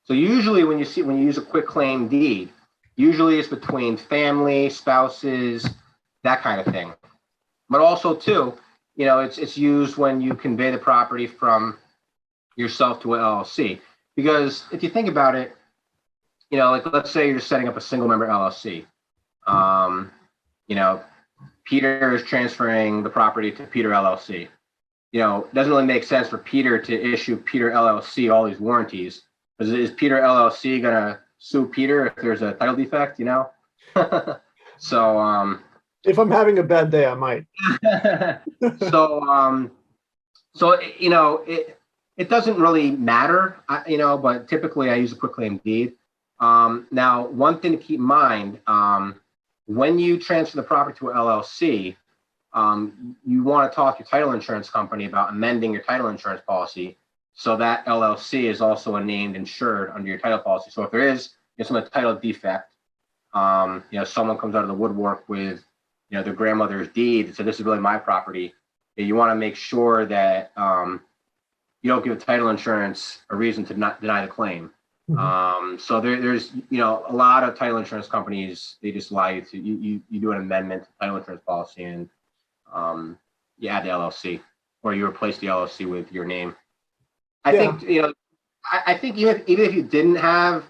So usually when you use a quitclaim deed, usually it's between family, spouses, that kind of thing. But also too, it's used when you convey the property from yourself to an LLC. Because if you think about it, like let's say you're setting up a single member LLC. Peter is transferring the property to Peter LLC. It doesn't really make sense for Peter to issue Peter LLC all these warranties. Because is Peter LLC gonna sue Peter if there's a title defect? So if I'm having a bad day, I might. It doesn't really matter, but typically I use a quitclaim deed. Now, one thing to keep in mind, when you transfer the property to an LLC, you want to talk to your title insurance company about amending your title insurance policy so that LLC is also a named insured under your title policy. So if there is some title defect, someone comes out of the woodwork with their grandmother's deed, so this is really my property. You want to make sure that you don't give title insurance a reason to not deny the claim. Mm-hmm. So there's a lot of title insurance companies, they just allow you to you do an amendment to title insurance policy and you add the LLC or you replace the LLC with your name. I think I think even if you didn't have,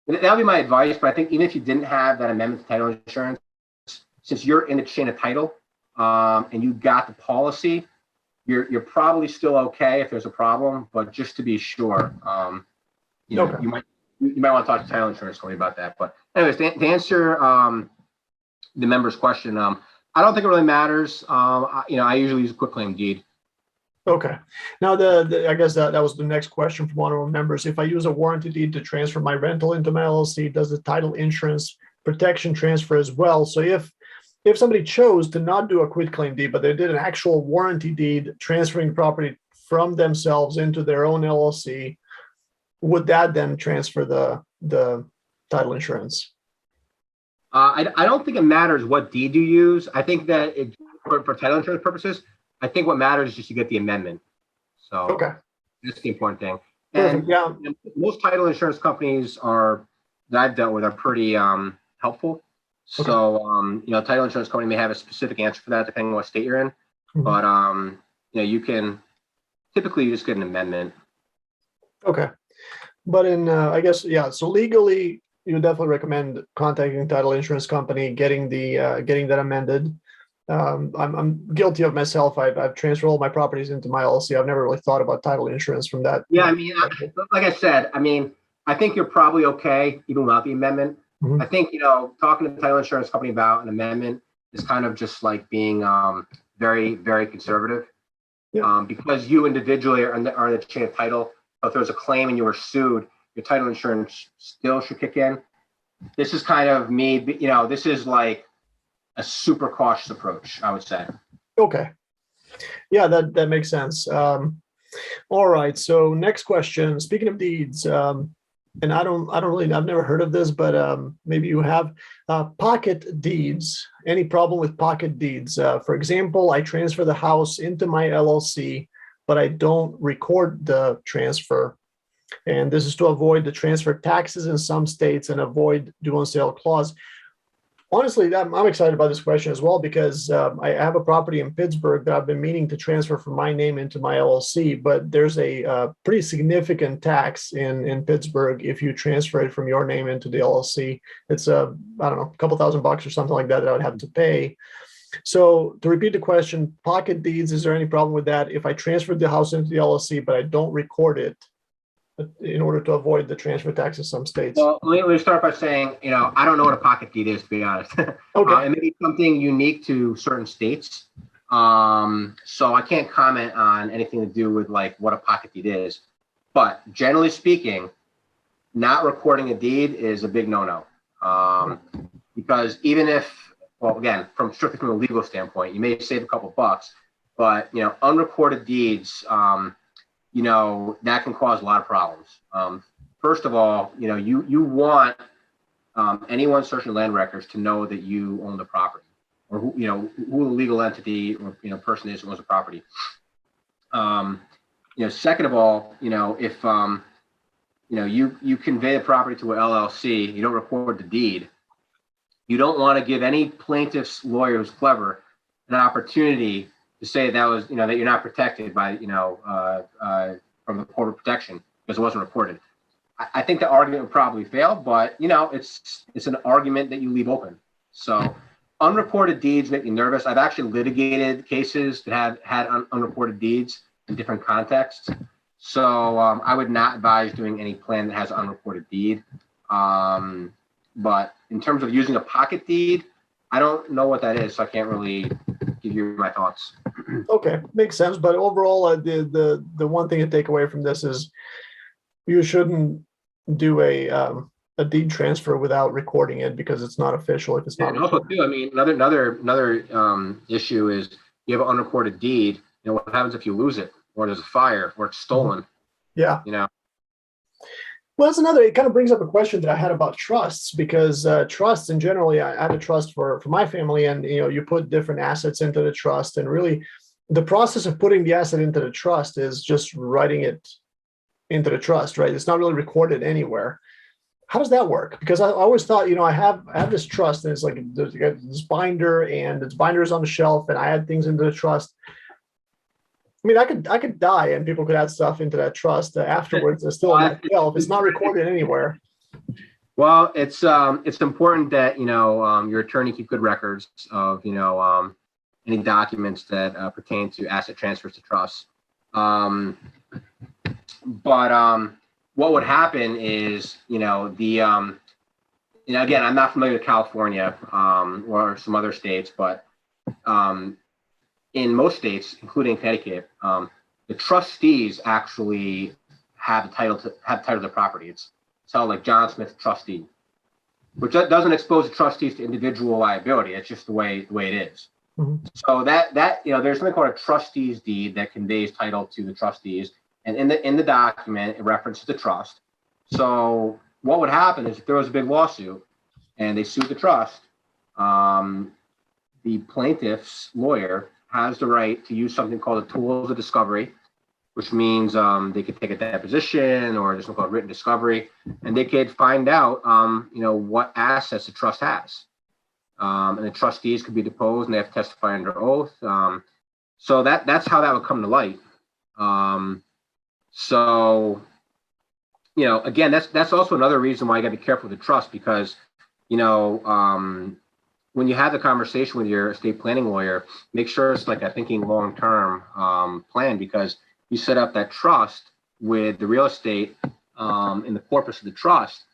that would be my advice, but I think even if you didn't have that amendment to title insurance, since you're in the chain of title and you got the policy, you're probably still okay if there's a problem. But just to be sure, you know, Okay. you might want to talk to title insurance company about that. But anyways, to answer the member's question, I don't think it really matters. You know, I usually use a quitclaim deed. Okay. Now, I guess that was the next question from one of our members. If I use a warranty deed to transfer my rental into my LLC, does the title insurance protection transfer as well? So if somebody chose to not do a quitclaim deed, but they did an actual warranty deed transferring property from themselves into their own LLC, would that then transfer the title insurance? I don't think it matters what deed you use. I think that for title insurance purposes, I think what matters is just you get the amendment. So Okay. that's the important thing. Perfect. And Yeah. most title insurance companies that I've dealt with are pretty helpful. Okay. So you know, title insurance company may have a specific answer for that depending on what state you're in. Mhm. But you know, you can typically just get an amendment. Okay. But I guess, yeah, so legally, you would definitely recommend contacting title insurance company, getting that amended. I'm guilty of myself. I've transferred all my properties into my LLC. I've never really thought about title insurance from that. Yeah, I mean, like I said, I mean, I think you're probably okay even without the amendment. Mhm. I think, you know, talking to the title insurance company about an amendment is kind of just like being very, very conservative. Yeah. Because you individually are in the chain of title. If there's a claim and you were sued, your title insurance still should kick in. This is kind of me, you know, this is like a super cautious approach, I would say. Okay. Yeah, that makes sense. All right. So next question. Speaking of deeds, and I've never heard of this, but maybe you have pocket deeds. Any problem with pocket deeds? For example, I transfer the house into my LLC, but I don't record the transfer. And this is to avoid the transfer taxes in some states and avoid due on sale clause. Honestly, I'm excited about this question as well because I have a property in Pittsburgh that I've been meaning to transfer from my name into my LLC, but there's a pretty significant tax in Pittsburgh if you transfer it from your name into the LLC. It's I don't know, a couple $1,000 or something like that I would have to pay. So to repeat the question, pocket deeds, is there any problem with that? If I transferred the house into the LLC, but I don't record it in order to avoid the transfer tax in some states? Well, let me start by saying, you know, I don't know what a pocket deed is, to be honest. Okay. It may be something unique to certain states. So I can't comment on anything to do with like what a pocket deed is. But generally speaking, not recording a deed is a big no-no. Because even if, well, again, strictly from a legal standpoint, you may save a couple bucks, but, you know, unrecorded deeds, you know, that can cause a lot of problems. First of all, you know, you want anyone searching land records to know that you own the property, or who, you know, who the legal entity or, you know, person is who owns the property. You know, second of all, you know, if you know, you convey the property to an LLC, you don't record the deed, you don't want to give any plaintiff's lawyer who's clever an opportunity to say that was, you know, that you're not protected by, you know, from the corporate protection because it wasn't recorded. I think the argument would probably fail, but, you know, it's an argument that you leave open. So unreported deeds make me nervous. I've actually litigated cases that have had unreported deeds in different contexts. So I would not advise doing any plan that has an unreported deed. But in terms of using a pocket deed, I don't know what that is, so I can't really give you my thoughts. Okay, makes sense. But overall, the one thing to take away from this is you shouldn't do a deed transfer without recording it because it's not official if it's not. And also, too, I mean, another issue is you have an unrecorded deed. You know, what happens if you lose it, or there's a fire, or it's stolen? Yeah. You know. Well, that's another, it kind of brings up a question that I had about trusts because trusts in generally, I have a trust for my family, and, you know, you put different assets into the trust, and really the process of putting the asset into the trust is just writing it into the trust, right? It's not really recorded anywhere. How does that work? Because I always thought, you know, I have this trust, and it's like there's this binder, and its binders on the shelf, and I add things into the trust. I mean, I could die and people could add stuff into that trust afterwards. It's still on that shelf. It's not recorded anywhere. Well, it's important that your attorney keep good records of any documents that pertain to asset transfers to trusts. But what would happen is again, I'm not familiar with California or some other states, but in most states, including Connecticut, the trustees actually have the title to the property. It's called like John Smith trustee, which doesn't expose the trustees to individual liability. It's just the way it is. Mm-hmm. So that there's something called a trustee's deed that conveys title to the trustees, and in the document it references the trust. So what would happen is if there was a big lawsuit and they sued the trust, the plaintiff's lawyer has the right to use something called the tools of discovery, which means they could take a deposition or there's something called written discovery, and they could find out, what assets the trust has. And the trustees could be deposed and they have to testify under oath. So that's how that would come to light. So again, that's also another reason why you got to be careful with the trust, because when you have the conversation with your estate planning lawyer, make sure it's like a thinking long-term plan, because you set up that trust with the real estate in the corpus of the trust,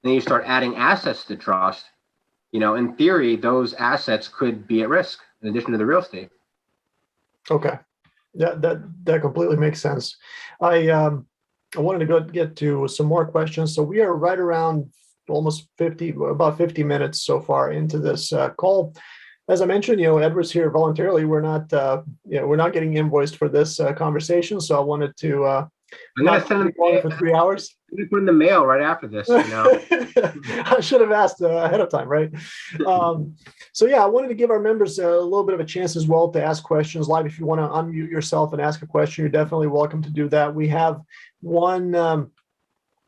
then you start adding assets to the trust. In theory, those assets could be at risk in addition to the real estate. Okay, that completely makes sense. I wanted to get to some more questions. So we are right around almost about 50 minutes so far into this call. As I mentioned, Edward's here voluntarily. We're not getting invoiced for this conversation. So I wanted to I'm gonna send him for 3 hours. I'm gonna put in the mail right after this. I should have asked ahead of time, right? So yeah, I wanted to give our members a little bit of a chance as well to ask questions live. If you want to unmute yourself and ask a question, you're definitely welcome to do that. We have one.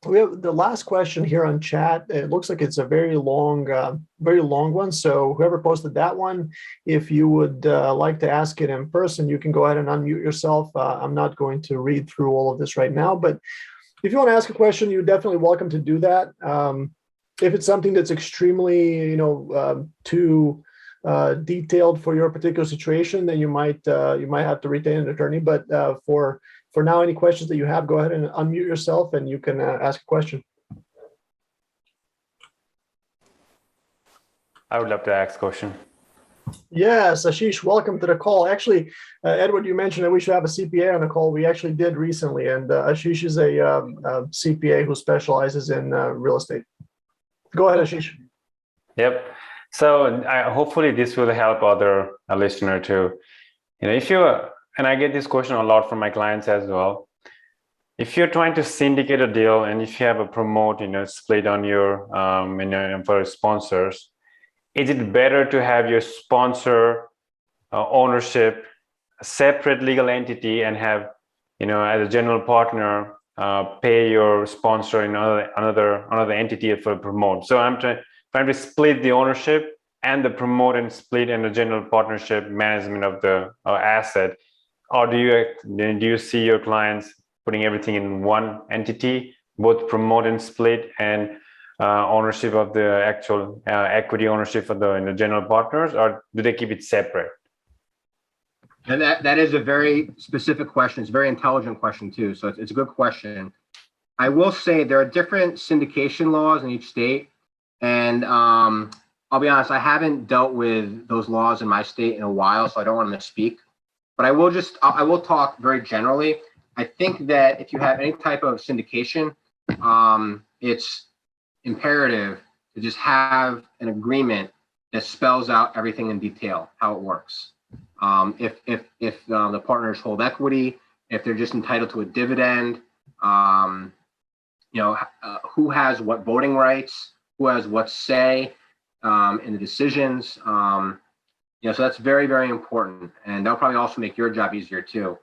We have the last question here on chat. It looks like it's a very long one. So whoever posted that one, if you would like to ask it in person, you can go ahead and unmute yourself. I'm not going to read through all of this right now, but if you want to ask a question, you're definitely welcome to do that. If it's something that's extremely, too detailed for your particular situation, then you might have to retain an attorney. But for now, any questions that you have, go ahead and unmute yourself and you can ask a question. I would love to ask a question. Yes, Ashish, welcome to the call. Actually, Edward, you mentioned that we should have a CPA on the call. We actually did recently, and Ashish is a CPA who specializes in real estate. Go ahead, Ashish. Yep. So hopefully this will help other listener too. If you and I get this question a lot from my clients as well. If you're trying to syndicate a deal and if you have a promote, split on your, for sponsors, is it better to have your sponsor ownership a separate legal entity and have, as a general partner, pay your sponsor in another entity for a promote? So I'm trying to split the ownership and the promote and split and the general partnership management of the asset. Or do you see your clients putting everything in one entity, both promote and split and ownership of the actual equity ownership for the general partners, or do they keep it separate? And that is a very specific question. It's a very intelligent question too. So it's a good question. I will say there are different syndication laws in each state. And I'll be honest, I haven't dealt with those laws in my state in a while, so I don't want to misspeak. But I will talk very generally. I think that if you have any type of syndication, it's imperative to just have an agreement that spells out everything in detail, how it works. If the partners hold equity, if they're just entitled to a dividend, who has what voting rights, who has what say in the decisions. So that's very, very important. And that'll probably also make your job easier too.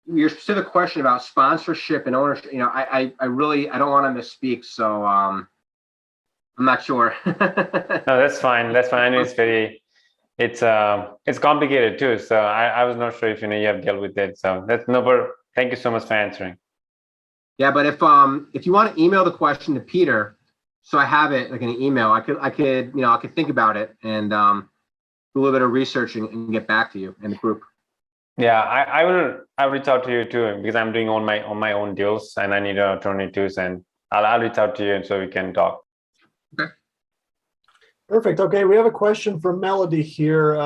Your specific question about sponsorship and ownership, I don't want to misspeak. So I'm not sure. No, that's fine. That's fine. I know it's complicated too. So I was not sure if you have dealt with it. So that's thank you so much for answering. Yeah, but if you want to email the question to Peter, So I have it like in an email. I could think about it and do a little bit of research and get back to you in the group. Yeah, I'll reach out to you too, because I'm doing on my own deals and I need an attorney too, and I'll reach out to you so we can talk. Okay. Perfect. Okay, we have a question from Melody here.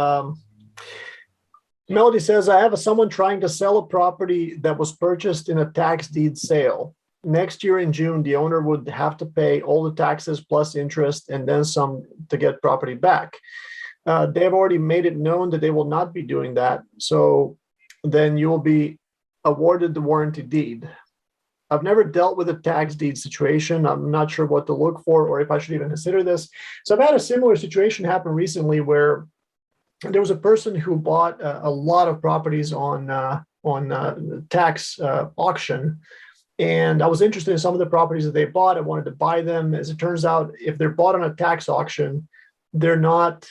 Melody says, I have someone trying to sell a property that was purchased in a tax deed sale. Next year in June, the owner would have to pay all the taxes plus interest and then some to get property back. They have already made it known that they will not be doing that. So then you will be awarded the warranty deed. I've never dealt with a tax deed situation. I'm not sure what to look for or if I should even consider this. So I've had a similar situation happen recently where there was a person who bought a lot of properties on tax auction. And I was interested in some of the properties that they bought. I wanted to buy them. As it turns out, if they're bought on a tax auction, they're not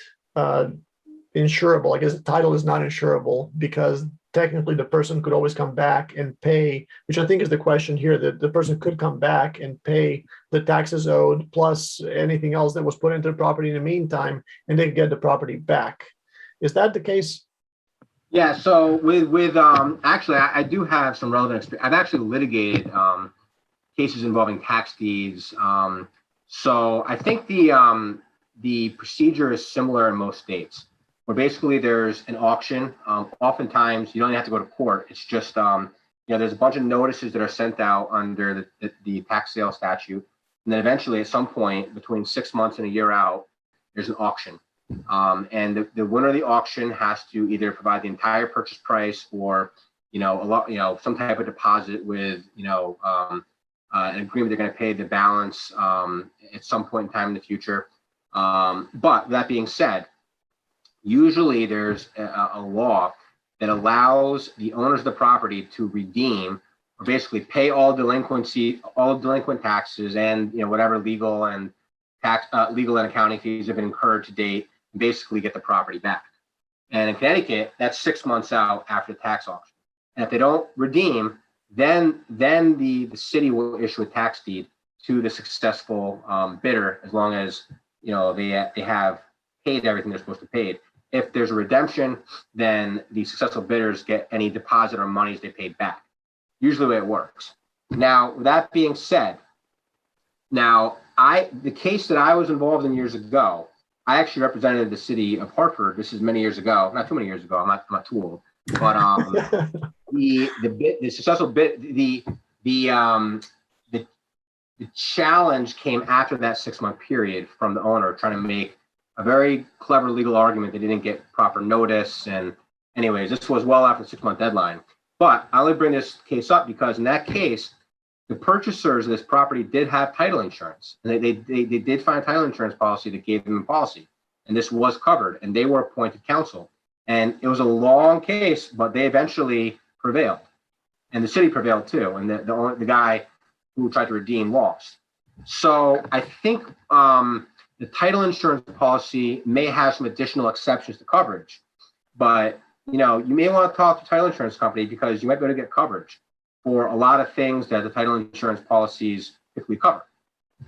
insurable. I guess the title is not insurable because technically the person could always come back and pay, which I think is the question here, that the person could come back and pay the taxes owed plus anything else that was put into the property in the meantime, and they get the property back. Is that the case? Yeah, so with actually, I do have some relevant experience. I've actually litigated cases involving tax deeds. So I think the procedure is similar in most states, where basically there's an auction. Oftentimes, you don't even have to go to court. It's just there's a bunch of notices that are sent out under the tax sale statute, and then eventually, at some point between 6 months and a year out, there's an auction. And the winner of the auction has to either provide the entire purchase price or, some type of deposit with, an agreement they're going to pay the balance at some point in time in the future. But that being said, usually there's a law that allows the owners of the property to redeem or basically pay all delinquent taxes and whatever legal and accounting fees have been incurred to date, and basically get the property back. And in Connecticut, that's 6 months out after the tax auction. And if they don't redeem, then the city will issue a tax deed to the successful bidder, as long as they have paid everything they're supposed to pay. If there's a redemption, then the successful bidders get any deposit or monies they paid back. Usually the way it works. Now, with that being said, the case that I was involved in years ago, I actually represented the city of Hartford. This is many years ago, not too many years ago. I'm not too old, but the successful bid, the challenge came after that 6 month period from the owner trying to make a very clever legal argument that he didn't get proper notice. And anyways, this was well after the 6 month deadline. But I only bring this case up because in that case, the purchasers of this property did have title insurance, and they did find a title insurance policy that gave them a policy, and this was covered, and they were appointed counsel. And it was a long case, but they eventually prevailed, and the city prevailed too, and the guy who tried to redeem lost. So I think the title insurance policy may have some additional exceptions to coverage, but you may want to talk to a title insurance company because you might be able to get coverage for a lot of things that the title insurance policies typically cover.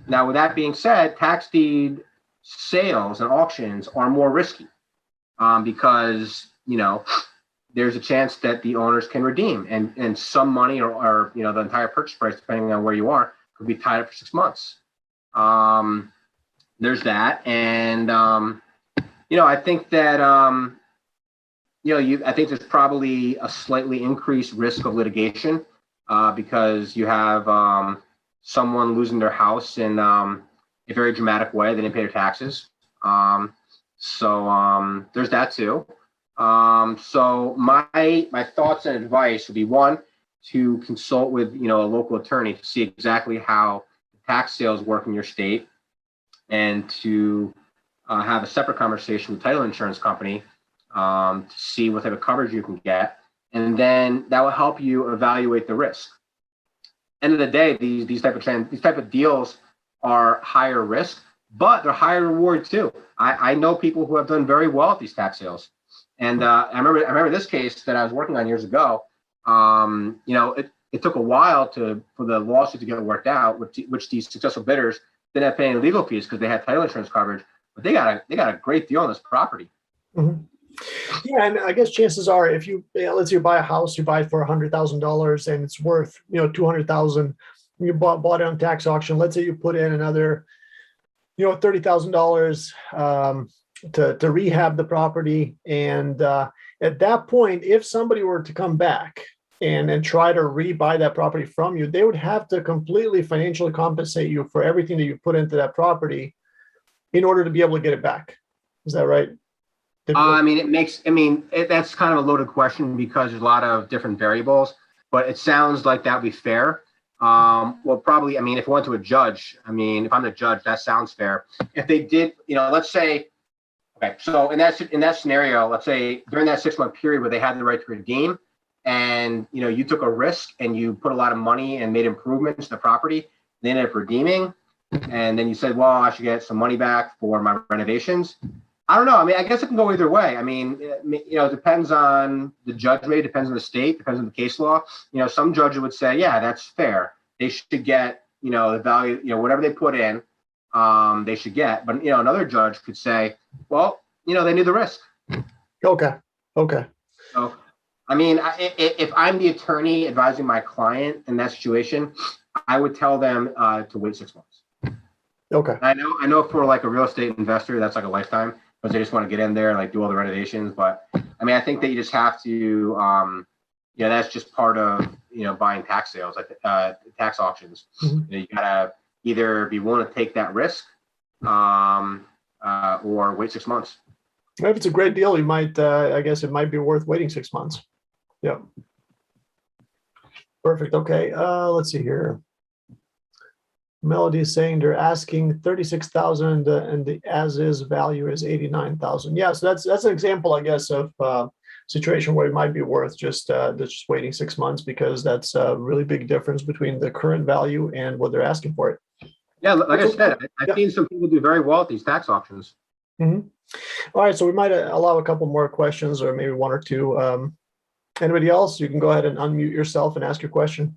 Now, with that being said, tax deed sales and auctions are more risky because, there's a chance that the owners can redeem and some money or the entire purchase price, depending on where you are, could be tied up for 6 months. There's that. And, I think that, I think there's probably a slightly increased risk of litigation because you have someone losing their house in a very dramatic way. They didn't pay their taxes. So there's that too. So my thoughts and advice would be, one, to consult with a local attorney to see exactly how tax sales work in your state, and to have a separate conversation with the title insurance company to see what type of coverage you can get, and then that will help you evaluate the risk. End of the day, these type of deals are higher risk, but they're higher reward too. I know people who have done very well at these tax sales, and I remember this case that I was working on years ago. It took a while for the lawsuit to get worked out, which these successful bidders didn't have to pay any legal fees because they had title insurance coverage, but they got a great deal on this property. Mm-hmm. Yeah, and I guess chances are, if let's say you buy a house, you buy it for $100,000 and it's worth, 200,000. You bought it on tax auction. Let's say you put in another, $30,000 to rehab the property, and at that point, if somebody were to come back and try to rebuy that property from you, they would have to completely financially compensate you for everything that you put into that property in order to be able to get it back. Is that right? That's kind of a loaded question because there's a lot of different variables, but it sounds like that would be fair. Well, probably, if we went to a judge, if I'm the judge, that sounds fair. If they did, let's say, okay, so in that scenario, let's say during that 6-month period where they had the right to redeem, and you took a risk and you put a lot of money and made improvements to the property, they ended up redeeming, and then you said, well, I should get some money back for my renovations. I don't know. I guess it can go either way. It depends on the judgment, depends on the state, depends on the case law. Some judge would say, yeah, that's fair. They should get, the value, whatever they put in, they should get. But, another judge could say, well, they knew the risk. Okay. So, if I'm the attorney advising my client in that situation, I would tell them to wait 6 months. Okay. I know for like a real estate investor, that's like a lifetime. Because they just want to get in there and like do all the renovations. But I think that you just have to, that's just part of, buying tax sales, like tax auctions. Mm-hmm. You gotta either be willing to take that risk or wait 6 months. If it's a great deal, you might, I guess it might be worth waiting 6 months. Yeah. Perfect. Okay. Let's see here. Melody is saying they're asking 36,000 and the as-is value is 89,000. Yeah, so that's an example, I guess, of situation where it might be worth just waiting 6 months, because that's a really big difference between the current value and what they're asking for it. Yeah, like I said, I've seen some people do very well at these tax auctions. Mm-hmm. All right, so we might allow a couple more questions, or maybe one or two. Anybody else? You can go ahead and unmute yourself and ask your question.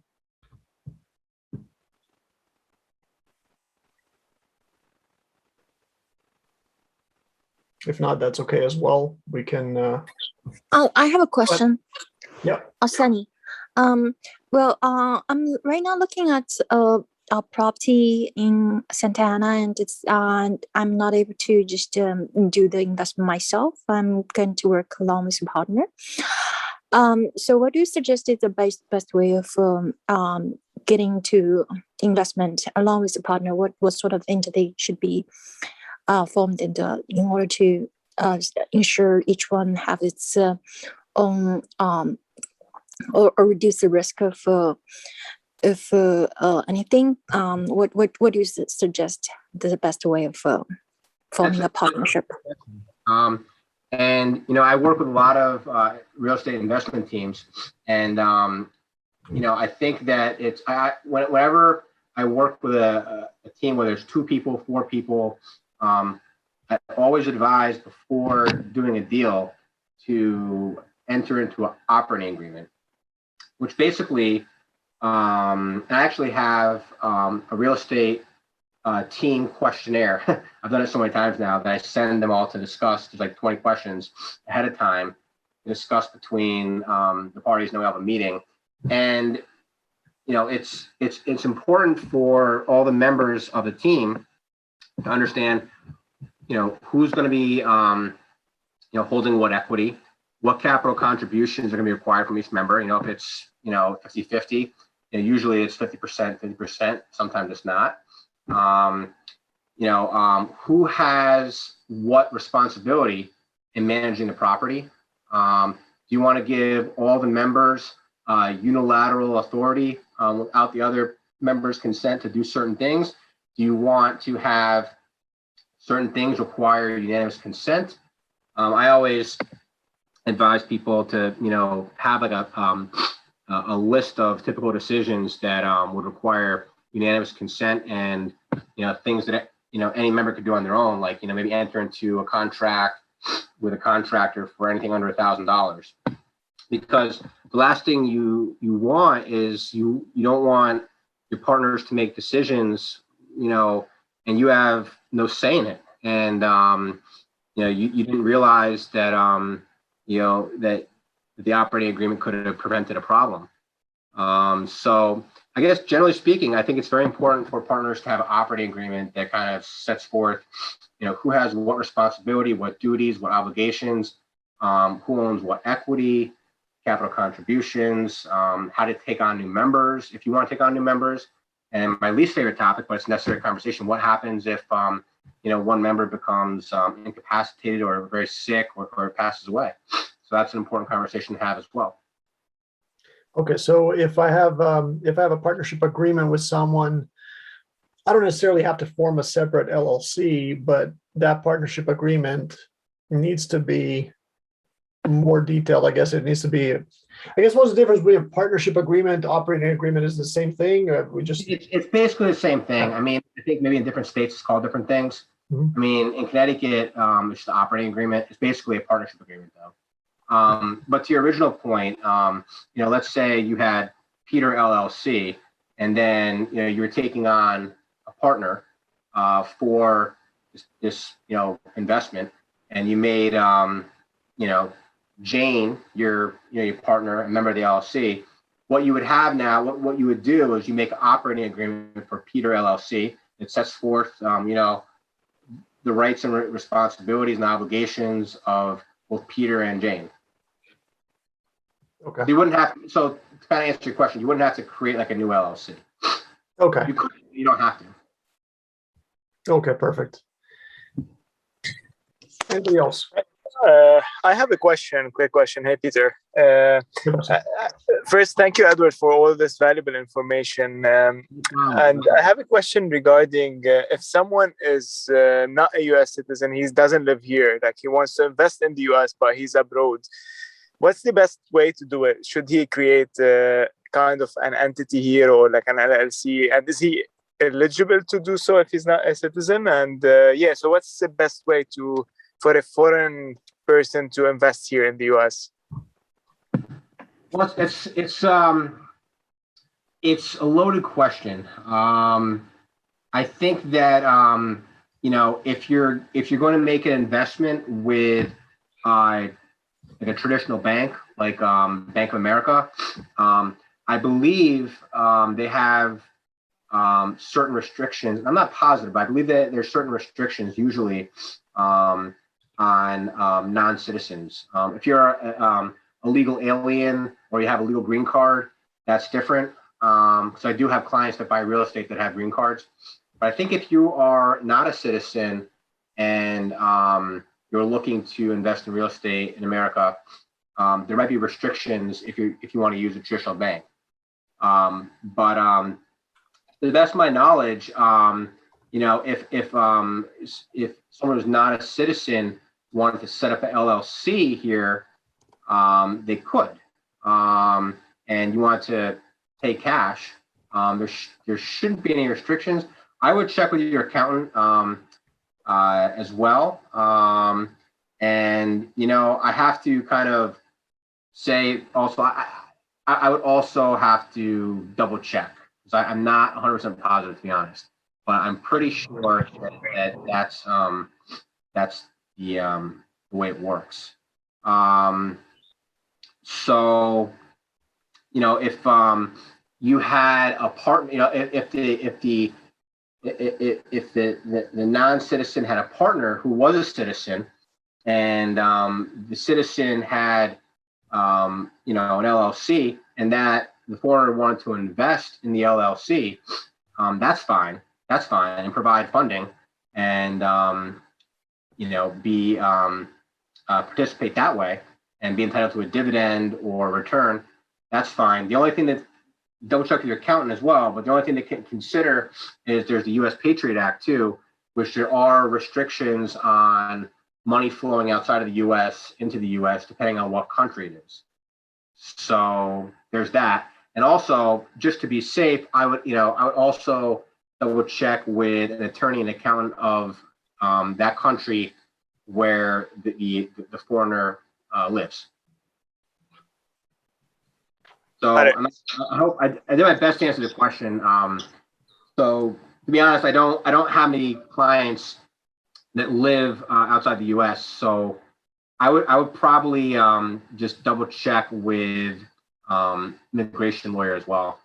If not, that's okay as well. We can. Oh, I have a question. Yeah. Sunny. I'm right now looking at a property in Santa Ana, and I'm not able to just do the investment myself. I'm going to work along with a partner. So what do you suggest is the best way of getting to investment along with a partner? What sort of entity should be formed in order to ensure each one have its own or reduce the risk of anything? What do you suggest the best way of forming a partnership? I work with a lot of real estate investment teams, and I think that whenever I work with a team where there's 2 people, 4 people, I always advise before doing a deal to enter into an operating agreement, which basically, I actually have a real estate team questionnaire. I've done it so many times now that I send them all to discuss. There's like 20 questions ahead of time to discuss between the parties, and we have a meeting. And it's important for all the members of the team to understand who's going to be holding what equity, what capital contributions are going to be required from each member. If it's 50-50, usually it's 50%, sometimes it's not. Who has what responsibility in managing the property? Do you want to give all the members unilateral authority without the other members' consent to do certain things? Do you want to have certain things require unanimous consent? I always advise people to, have like a list of typical decisions that would require unanimous consent, and things that any member could do on their own, like maybe enter into a contract with a contractor for anything under $1,000. Because the last thing you want is you don't want your partners to make decisions, and you have no say in it. And you didn't realize that that the operating agreement could have prevented a problem. So I guess generally speaking, I think it's very important for partners to have an operating agreement that kind of sets forth, who has what responsibility, what duties, what obligations, who owns what equity, capital contributions, how to take on new members if you want to take on new members. And my least favorite topic, but it's a necessary conversation, what happens if one member becomes incapacitated or very sick or passes away. So that's an important conversation to have as well. Okay, so if I have a partnership agreement with someone, I don't necessarily have to form a separate LLC, but that partnership agreement needs to be more detailed. I guess it needs to be. I guess what's the difference between a partnership agreement, operating agreement is the same thing? It's basically the same thing. I mean, I think maybe in different states it's called different things. Mhm. I mean, in Connecticut, it's the operating agreement. It's basically a partnership agreement, though. But to your original point, let's say you had Peter LLC, and then you were taking on a partner for this investment, and you made Jane your partner, a member of the LLC. What you would have now, what you would do is you make an operating agreement for Peter LLC. It sets forth the rights and responsibilities and obligations of both Peter and Jane. Okay. You wouldn't have so to kind of answer your question, you wouldn't have to create like a new LLC. Okay. You could, you don't have to. Okay, perfect. Anybody else? I have a quick question. Hey, Peter. First, thank you, Edward, for all this valuable information. And I have a question regarding if someone is not a U.S. citizen, he doesn't live here, like he wants to invest in the U.S., but he's abroad. What's the best way to do it? Should he create kind of an entity here or like an LLC? And is he eligible to do so if he's not a citizen? And so what's the best way for a foreign person to invest here in the US? Well, it's a loaded question. I think that if you're going to make an investment with like a traditional bank like Bank of America, I believe they have certain restrictions. I'm not positive, but I believe that there's certain restrictions usually on non-citizens. If you're a legal alien or you have a legal green card, that's different. So I do have clients that buy real estate that have green cards. But I think if you are not a citizen and you're looking to invest in real estate in America, there might be restrictions if you want to use a traditional bank. But to the best of my knowledge, if someone who's not a citizen wanted to set up an LLC here, they could. And you want to pay cash, there shouldn't be any restrictions. I would check with your accountant as well. And I have to kind of say also, I would also have to double check because I'm not 100% positive, to be honest. But I'm pretty sure that's the way it works. So, if you had a partner, if the non-citizen had a partner who was a citizen, and the citizen had an LLC, and that the foreigner wanted to invest in the LLC, that's fine, and provide funding and participate that way and be entitled to a dividend or return. That's fine. The only thing that double check with your accountant as well, but the only thing they can consider is there's the U.S. Patriot Act too, which there are restrictions on money flowing outside of the U.S. into the U.S. depending on what country it is. So there's that. And also, just to be safe, I would also double check with an attorney and accountant of that country where the foreigner lives. So I hope I did my best to answer the question. So to be honest, I don't have any clients that live outside the U.S. So I would probably just double check with immigration lawyer as well.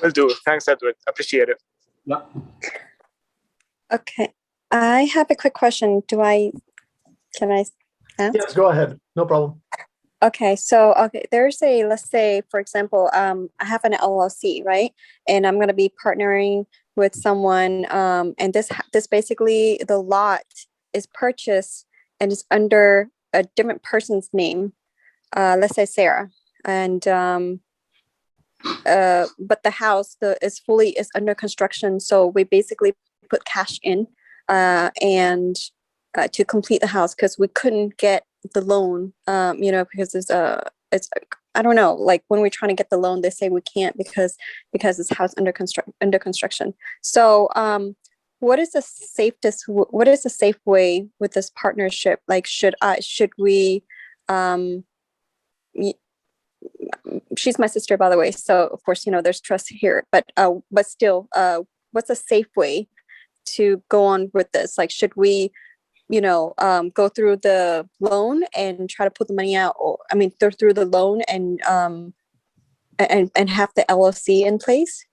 Will do. Thanks, Edward. Appreciate it. Yep. Okay, I have a quick question. Can I ask? Yes, go ahead. No problem. Okay, so there's let's say, for example, I have an LLC, right? And I'm going to be partnering with someone, and this basically, the lot is purchased and is under a different person's name. Let's say Sarah, and but the house is under construction, so we basically put cash in and to complete the house, because we couldn't get the loan, because it's I don't know, like when we're trying to get the loan, they say we can't because this house under construction. So what is the safe way with this partnership? Like, should we she's my sister, by the way, so of course, there's trust here, but still, what's a safe way to go on with this? Like, should we go through the loan and try to put the money out, or through the loan and have the LLC in place?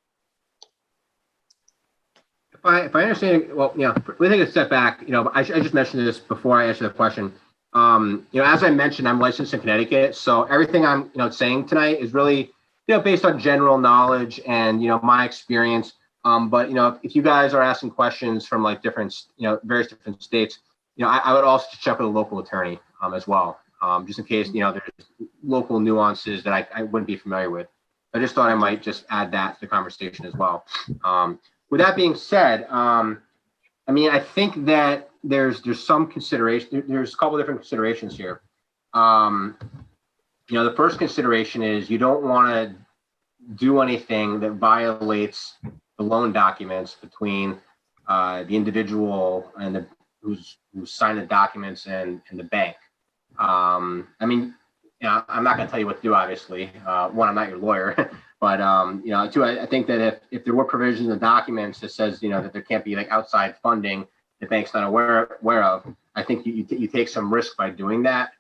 If I understand, well, we take a step back. I just mentioned this before I answer the question. As I mentioned, I'm licensed in Connecticut, so everything I'm saying tonight is really based on general knowledge and my experience. But if you guys are asking questions from like different various different states, I would also check with a local attorney as well, just in case there's local nuances that I wouldn't be familiar with. I just thought I might just add that to the conversation as well. With that being said, I think that there's some consideration. There's a couple different considerations here. The first consideration is you don't want to do anything that violates the loan documents between the individual and who signed the documents and the bank. I'm not going to tell you what to do, obviously. One, I'm not your lawyer, but two, I think that if there were provisions in the documents that says that there can't be like outside funding the bank's not aware of, I think you take some risk by doing that.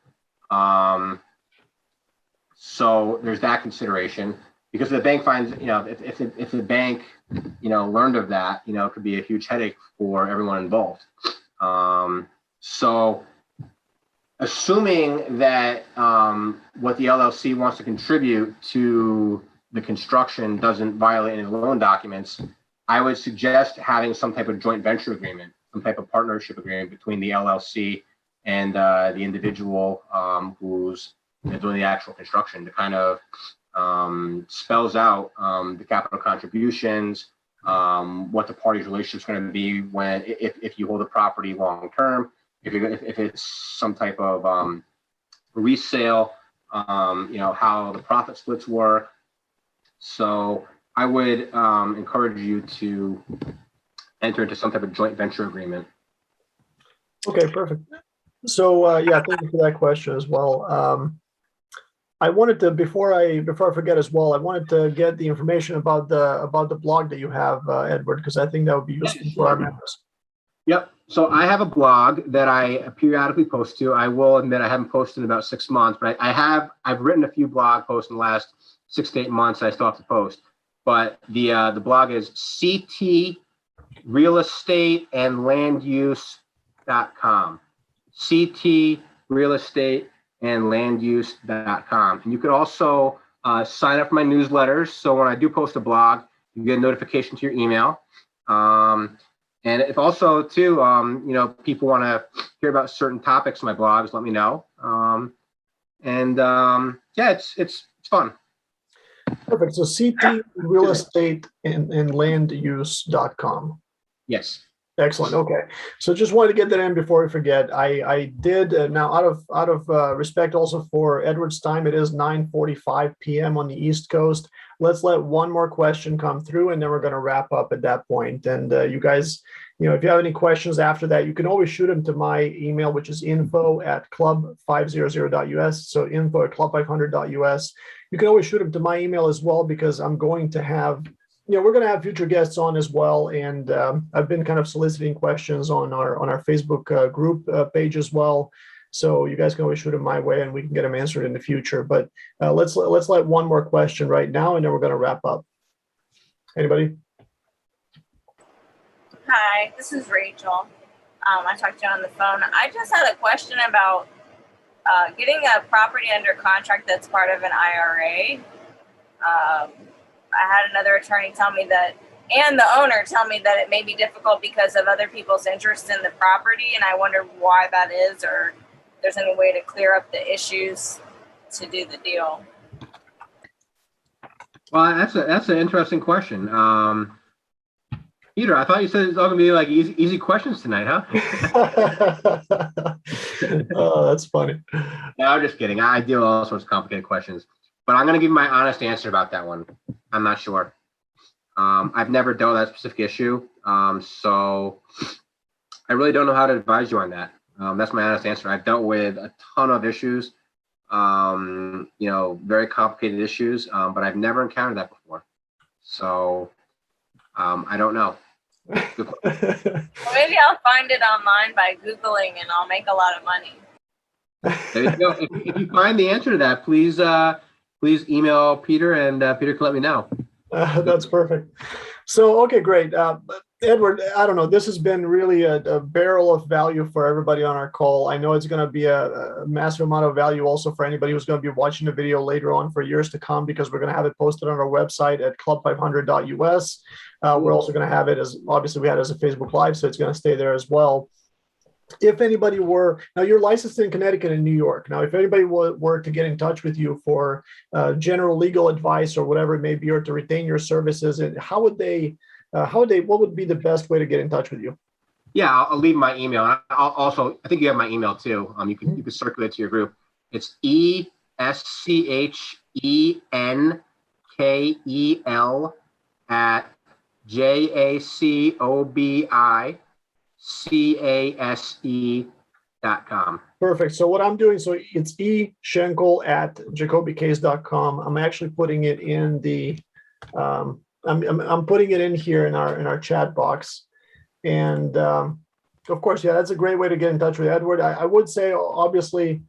So there's that consideration, because if the bank finds if the bank learned of that, it could be a huge headache for everyone involved. So assuming that what the LLC wants to contribute to the construction doesn't violate any loan documents, I would suggest having some type of joint venture agreement, some type of partnership agreement between the LLC and the individual who's doing the actual construction, to kind of spells out the capital contributions, what the party's relationship is going to be if you hold the property long term, if it's some type of resale, how the profit splits work. So I would encourage you to enter into some type of joint venture agreement. Okay, perfect. So thank you for that question as well. I wanted to, before I forget as well, I wanted to get the information about the blog that you have, Edward, because I think that would be useful for our members. Yep. So I have a blog that I periodically post to. I will admit I haven't posted in about 6 months, but I've written a few blog posts in the last 6 to 8 months. I still have to post, but the blog is ctrealestateandlanduse.com. ctrealestateandlanduse.com. And you could also sign up for my newsletters. So when I do post a blog, you get a notification to your email. And if also too, people want to hear about certain topics in my blogs, let me know. It's fun. Perfect. So ctrealestateandlanduse.com. Yes. Excellent. Okay. So just wanted to get that in before we forget. I did now out of respect also for Edward's time. It is 9:45 p.m. on the East Coast. Let's let one more question come through, and then we're going to wrap up at that point. And you guys, if you have any questions after that, you can always shoot them to my email, which is info@club500.us. So info@club500.us. You can always shoot them to my email as well, because I'm going to have we're going to have future guests on as well, and I've been kind of soliciting questions on our Facebook group page as well. So you guys can always shoot them my way, and we can get them answered in the future. But let's let one more question right now, and then we're going to wrap up. Anybody? Hi, this is Rachel. I talked to you on the phone. I just had a question about getting a property under contract that's part of an IRA. I had another attorney tell me that, and the owner tell me that it may be difficult because of other people's interest in the property, and I wonder why that is, or if there's any way to clear up the issues to do the deal. Well, that's an interesting question. Peter, I thought you said it's all gonna be like easy questions tonight, huh? Oh, that's funny. No, I'm just kidding. I deal with all sorts of complicated questions, but I'm gonna give you my honest answer about that one. I'm not sure. I've never dealt with that specific issue, so I really don't know how to advise you on that. That's my honest answer. I've dealt with a ton of issues, very complicated issues, but I've never encountered that before. So I don't know. Well, maybe I'll find it online by Googling, and I'll make a lot of money. There you go. If you find the answer to that, please email Peter, and Peter can let me know. That's perfect. So, okay, great. Edward, I don't know, this has been really a barrel of value for everybody on our call. I know it's going to be a massive amount of value also for anybody who's going to be watching the video later on for years to come, because we're going to have it posted on our website at club500.us. We're also going to have it as, obviously we had it as a Facebook Live, so it's going to stay there as well. If anybody were, now you're licensed in Connecticut and New York. Now, if anybody were to get in touch with you for general legal advice or whatever it may be, or to retain your services, what would be the best way to get in touch with you? Yeah, I'll leave my email. I think you have my email too. You can circulate to your group. It's ESCHENKEL at JACOBICASE.com. Perfect. So what I'm doing, so it's Schenkel at jacobicase.com. I'm actually putting it in the, I'm putting it in here in our chat box. And of course, yeah, that's a great way to get in touch with Edward. I would say, obviously,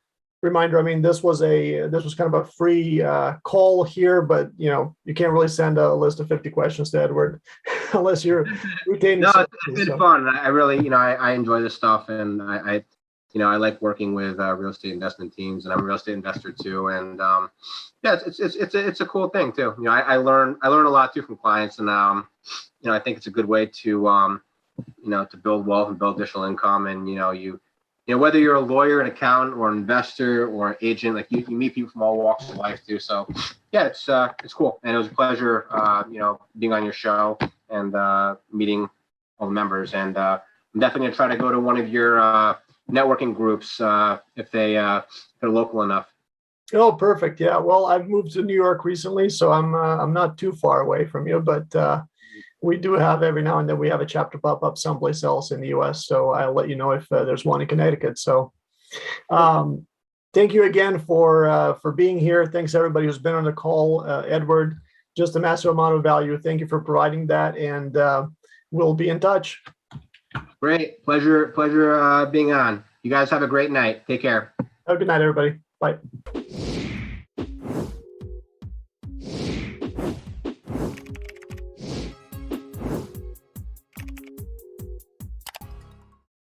reminder, I mean, this was kind of a free call here, but you can't really send a list of 50 questions to Edward unless you're retaining. No, it's been fun. I really, I enjoy this stuff, and I like working with real estate investment teams, and I'm a real estate investor too. And yeah, it's a cool thing too. I learn a lot too from clients, and I think it's a good way to to build wealth and build additional income. And whether you're a lawyer, an accountant, or an investor, or an agent, like you meet people from all walks of life too. So yeah, it's cool, and it was a pleasure, being on your show and meeting all the members. And I'm definitely gonna try to go to one of your networking groups if they're local enough. Oh, perfect. Yeah. Well, I've moved to New York recently, so I'm not too far away from you, but we do have every now and then we have a chapter pop up someplace else in the U.S. So I'll let you know if there's one in Connecticut. So thank you again for being here. Thanks everybody who's been on the call. Edward, just a massive amount of value. Thank you for providing that, and we'll be in touch. Great. Pleasure being on. You guys have a great night. Take care. Have a good night, everybody. Bye.